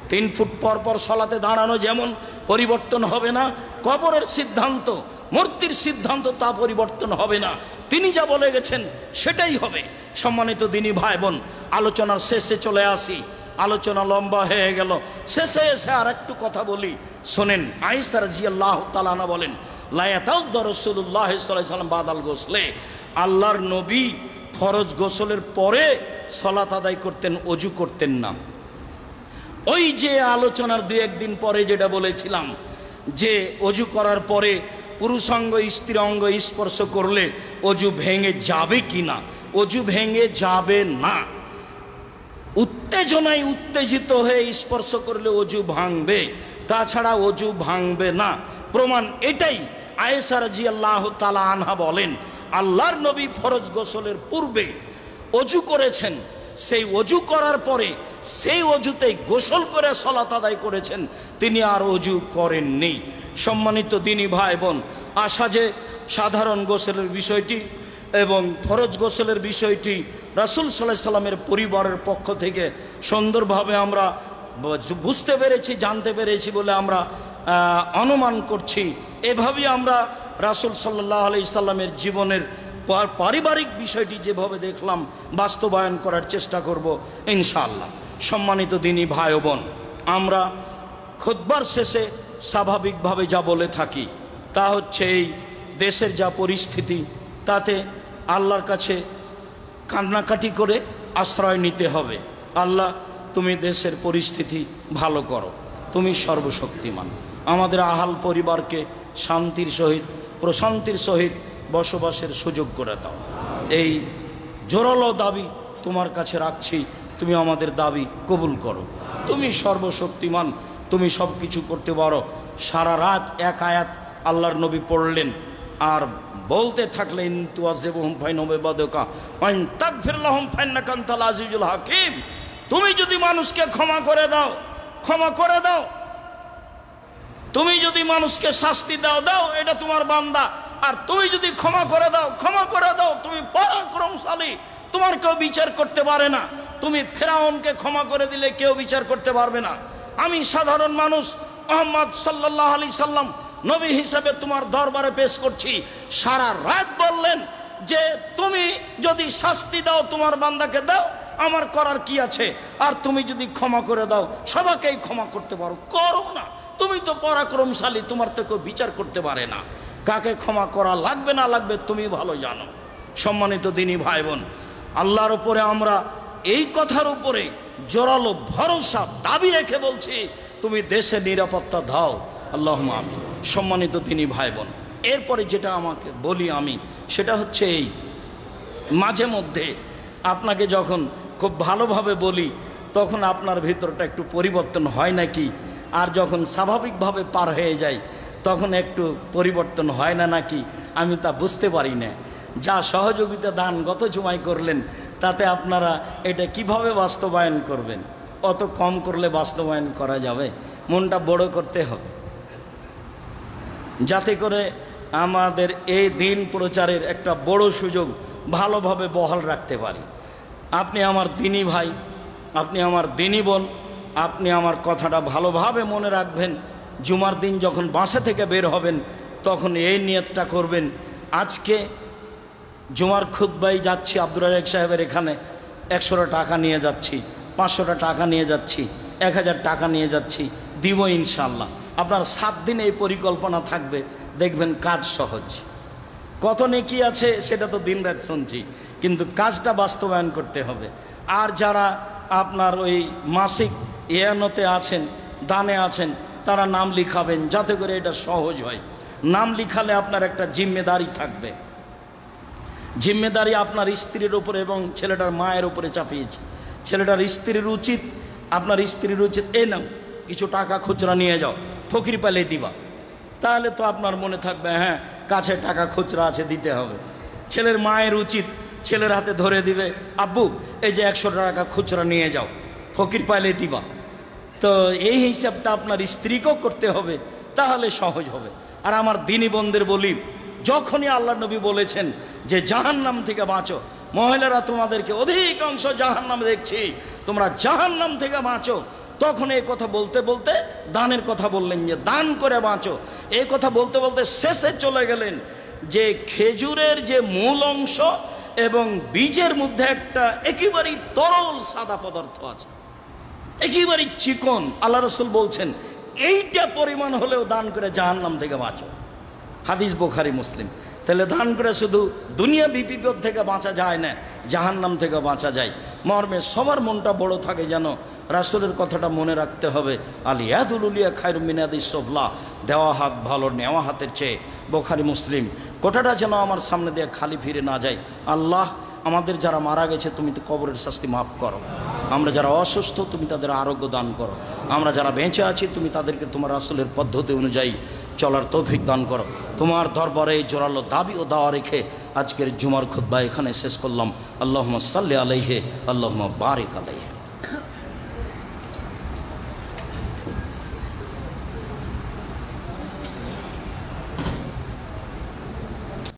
3 ফুট পর পর সলাতে দাঁড়ানো যেমন পরিবর্তন হবে না, কবরের সিদ্ধান্ত, মূর্তির সিদ্ধান্ত তা পরিবর্তন হবে না। তিনি যা বলে গেছেন সেটাই হবে। সম্মানিত দিনী ভাই বোন, আলোচনার শেষে চলে আসি, আলোচনা লম্বা হয়ে গেল, শেষে এসে আর একটু কথা বলি, শোনেন। আয়েশা রাদিয়াল্লাহু তাআলা আনহা বলেন, লা ইয়াতাওদ্দা রাসূলুল্লাহ সাল্লাল্লাহু আলাইহি ওয়াসাল্লাম বাদাল গোসলে, আল্লাহর নবী ফরজ গোসলের পরে সালাত আদায় করতেন, ওযু করতেন না। ওই যে আলোচনার 2-1 দিন পরে যেটা বলেছিলাম যে ওযু করার পরে পুরুষাঙ্গ স্ত্রী অঙ্গ স্পর্শ করলে ওযু ভেঙে যাবে কিনা, ওযু ভেঙে যাবে না। উত্তেজনায় উত্তেজিত হয়ে স্পর্শ করলে ওযু ভাঙবে, তাছাড়া ওযু ভাঙবে না। প্রমাণ এটাই। আয়েশা রাদিয়াল্লাহু তাআলা আনহা বলেন, আল্লাহর নবী ফরজ গোসলের পূর্বে ওযু করেছেন, সেই ওযু করার পরে সেই ওযুতেই গোসল করে সালাত আদায় করেছেন, তিনি আর ওযু করেননি। সম্মানিত দিনী ভাই বোন, আশা যে সাধারণ গোসলের বিষয়টি এবং ফরজ গোসলের বিষয়টি রাসূল সাল্লাল্লাহু আলাইহি সাল্লামের পরিবারের পক্ষ থেকে সুন্দরভাবে আমরা বুঝতে পেরেছি, জানতে পেরেছি বলে আমরা অনুমান করছি। এভাবেই আমরা রাসূল সাল্লাল্লাহু আলাইহি সাল্লামের জীবনের পারিবারিক বিষয়টি যেভাবে দেখলাম বাস্তবায়ন করার চেষ্টা করব ইনশাআল্লাহ। সম্মানিত দিনী ভাই ও বোন, আমরা খুতবার শেষে স্বাভাবিকভাবে যা বলে থাকি তা হচ্ছে এই দেশের যা পরিস্থিতি, তাতে আল্লাহর কাছে কান্নাকাটি করে আশ্রয় নিতে হবে। আল্লাহ, তুমি দেশের পরিস্থিতি ভালো করো, তুমি সর্বশক্তিমান, আমাদের আহাল পরিবারকে শান্তির সহিত প্রশান্তির সহিত বসবাসের সুযোগ করে দাও। এই জোরালো দাবি তোমার কাছে রাখছি, তুমি আমাদের দাবি কবুল করো। তুমি সর্বশক্তিমান, তুমি সব কিছু করতে পারো। সারা রাত এক আয়াত আল্লাহর নবী পড়লেন আর বলতে থাকলেন, তুআযিবুহুম ফাইন্নাহুম ইবাদুকা ওয়া ইন তাগফির লাহুম ফাইন্নাকা আনতাল আজিজুল হাকীম। তুমি যদি মানুষকে ক্ষমা করে দাও, ক্ষমা করে দাও। তুমি যদি মানুষকে শাস্তি দাও, দাও, এটা তোমার বান্দা। আর তুমি যদি ক্ষমা করে দাও, ক্ষমা করে দাও, তুমি পরাক্রমশালী, তোমার কেউ বিচার করতে পারে না। তুমি ফেরাউনকে ক্ষমা করে দিলে কেউ বিচার করতে পারবে না। আমি সাধারণ মানুষ, মুহাম্মদ সাল্লাল্লাহু আলাইহি সাল্লাম নবী হিসেবে তোমার দরবারে পেশ করছি। সারা রাত বললেন যে তুমি যদি শাস্তি দাও তোমার বান্দাকে দাও, আমার করার কি আছে? আর তুমি যদি ক্ষমা করে দাও, সবাইকেই ক্ষমা করতে পারো, করো না। তুমি তো পরাক্রমশালী, তোমার তো কেউ বিচার করতে পারে না। কাকে ক্ষমা করা লাগবে না লাগবে তুমি ভালো জানো। সম্মানিত দিনী ভাই বোন, আল্লাহর উপরে আমরা এই কথার উপরে জোরালো ভরসা দাবি রেখে বলছি, তুমি দেশে নিরাপত্তা দাও, আল্লাহুম্মা আমিন। সম্মানিত দিনী ভাই বোন, এরপরে যেটা আমাকে বলি আমি, সেটা হচ্ছে এই, মাঝে মধ্যে আপনাকে যখন খুব ভালোভাবে বলি তখন আপনার ভিতরটা একটু পরিবর্তন হয় নাকি, আর যখন স্বাভাবিকভাবে পার হয়ে যায় তখন একটু পরিবর্তন হয় না নাকি, আমি তা বুঝতে পারি না। যা সহযোগিতা দান গত জুমায় করলেন, তাতে আপনারা এটা কিভাবে বাস্তবায়ন করবেন? অত কম করলে বাস্তবায়ন করা যাবে? মনটা বড় করতে হবে, যাতে করে আমাদের এই দিন প্রচারের একটা বড় সুযোগ ভালোভাবে বহাল রাখতে পারি। আপনি আমার দিনী ভাই, আপনি আমার দিনী বোন, আপনি আমার কথাটা ভালোভাবে মনে রাখবেন। জুমার দিন যখন বাসা থেকে বের হবেন তখন এই নিয়তটা করবেন, আজকে জুমার খুতবায় যাচ্ছি আব্দুর রাজ্জাক সাহেবের এখানে, 100টা টাকা নিয়ে যাচ্ছি, 500টা টাকা নিয়ে যাচ্ছি, 1000 টাকা নিয়ে যাচ্ছি, দিব ইনশাআল্লাহ। আপনার 7 দিন এই পরিকল্পনা থাকবে, দেখবেন কাজ সহজ। কত নেকি আছে সেটা তো দিনরাত শুনছি, কিন্তু কাজটা বাস্তবায়ন করতে হবে। আর যারা আপনার ওই মাসিক ইয়ানতে আছেন, দানে আছেন, তারা নাম লিখাবেন যাতে করে এটা সহজ হয়। নাম লিখালে আপনার একটা জিম্মেদারি থাকবে, জিম্মেদারি আপনার স্ত্রীর উপরে এবং ছেলেটার মায়ের উপরে চাপিয়েছে। ছেলেটার স্ত্রীর উচিত, আপনার স্ত্রীর উচিত এ নাও কিছু টাকা খুচরা নিয়ে যাও, ফকির পালে দিবা, তাহলে তো আপনার মনে থাকবে হ্যাঁ কাছে টাকা খুচরা আছে দিতে হবে। ছেলের মায়ের উচিত ছেলের হাতে ধরে দিবে, আব্বু এই যে 100 টাকা খুচরা নিয়ে যাও, ফকির পাইলে দিবা। তো এই হিসাবটা আপনার স্ত্রীকেও করতে হবে, তাহলে সহজ হবে। আর আমার দিনী বোনদের বলি, যখনই আল্লাহ নবী বলেছেন যে জাহান্নাম থেকে বাঁচো, মহিলারা তোমাদেরকে অধিকাংশ জাহান্নাম দেখছি, তোমরা জাহান্নাম থেকে বাঁচো, তখন এই কথা বলতে বলতে দানের কথা বললেন যে দান করে বাঁচো। এই কথা বলতে বলতে শেষে চলে গেলেন যে খেজুরের যে মূল অংশ এবং বীজের মধ্যে একটা একেবারেই তরল সাদা পদার্থ আছে, একেবারেই চিকন। আল্লাহ রসুল বলছেন এইটা পরিমাণ হলেও দান করে জাহান্নাম থেকে বাঁচো। হাদিস বুখারী মুসলিম। তাহলে দান করে শুধু দুনিয়া বিপদ থেকে বাঁচা যায় না, জাহান্নাম থেকে বাঁচা যায়। মর্মে সবার মনটা বড় থাকে, যেন রাসূলের কথাটা মনে রাখতে হবে, আল ইয়াদুল উলিয়া খায়রুম মিন ইয়াদিস সুফলা, দেওয়া হাত ভালো নেওয়া হাতের চেয়ে। বুখারী মুসলিম। কোটাটা যেন আমার সামনে দিয়ে খালি ফিরে না যায়। আল্লাহ আমাদের যারা মারা গেছে তুমি তো কবরের শাস্তি মাফ করো, আমরা যারা অসুস্থ তুমি তাদের আরোগ্য দান করো, আমরা যারা বেঁচে আছি তুমি তাদেরকে তোমার রাসূলের পদ্ধতি অনুযায়ী চলার তৌফিক দান করো। তোমার দরবারে জোরালো দাবি ও দাওয়া রেখে আজকের জুমার খুতবা এখানে শেষ করলাম। আল্লাহুম্মা সাল্লি আলাইহি, আল্লাহুম্মা বারিক আলাইহি।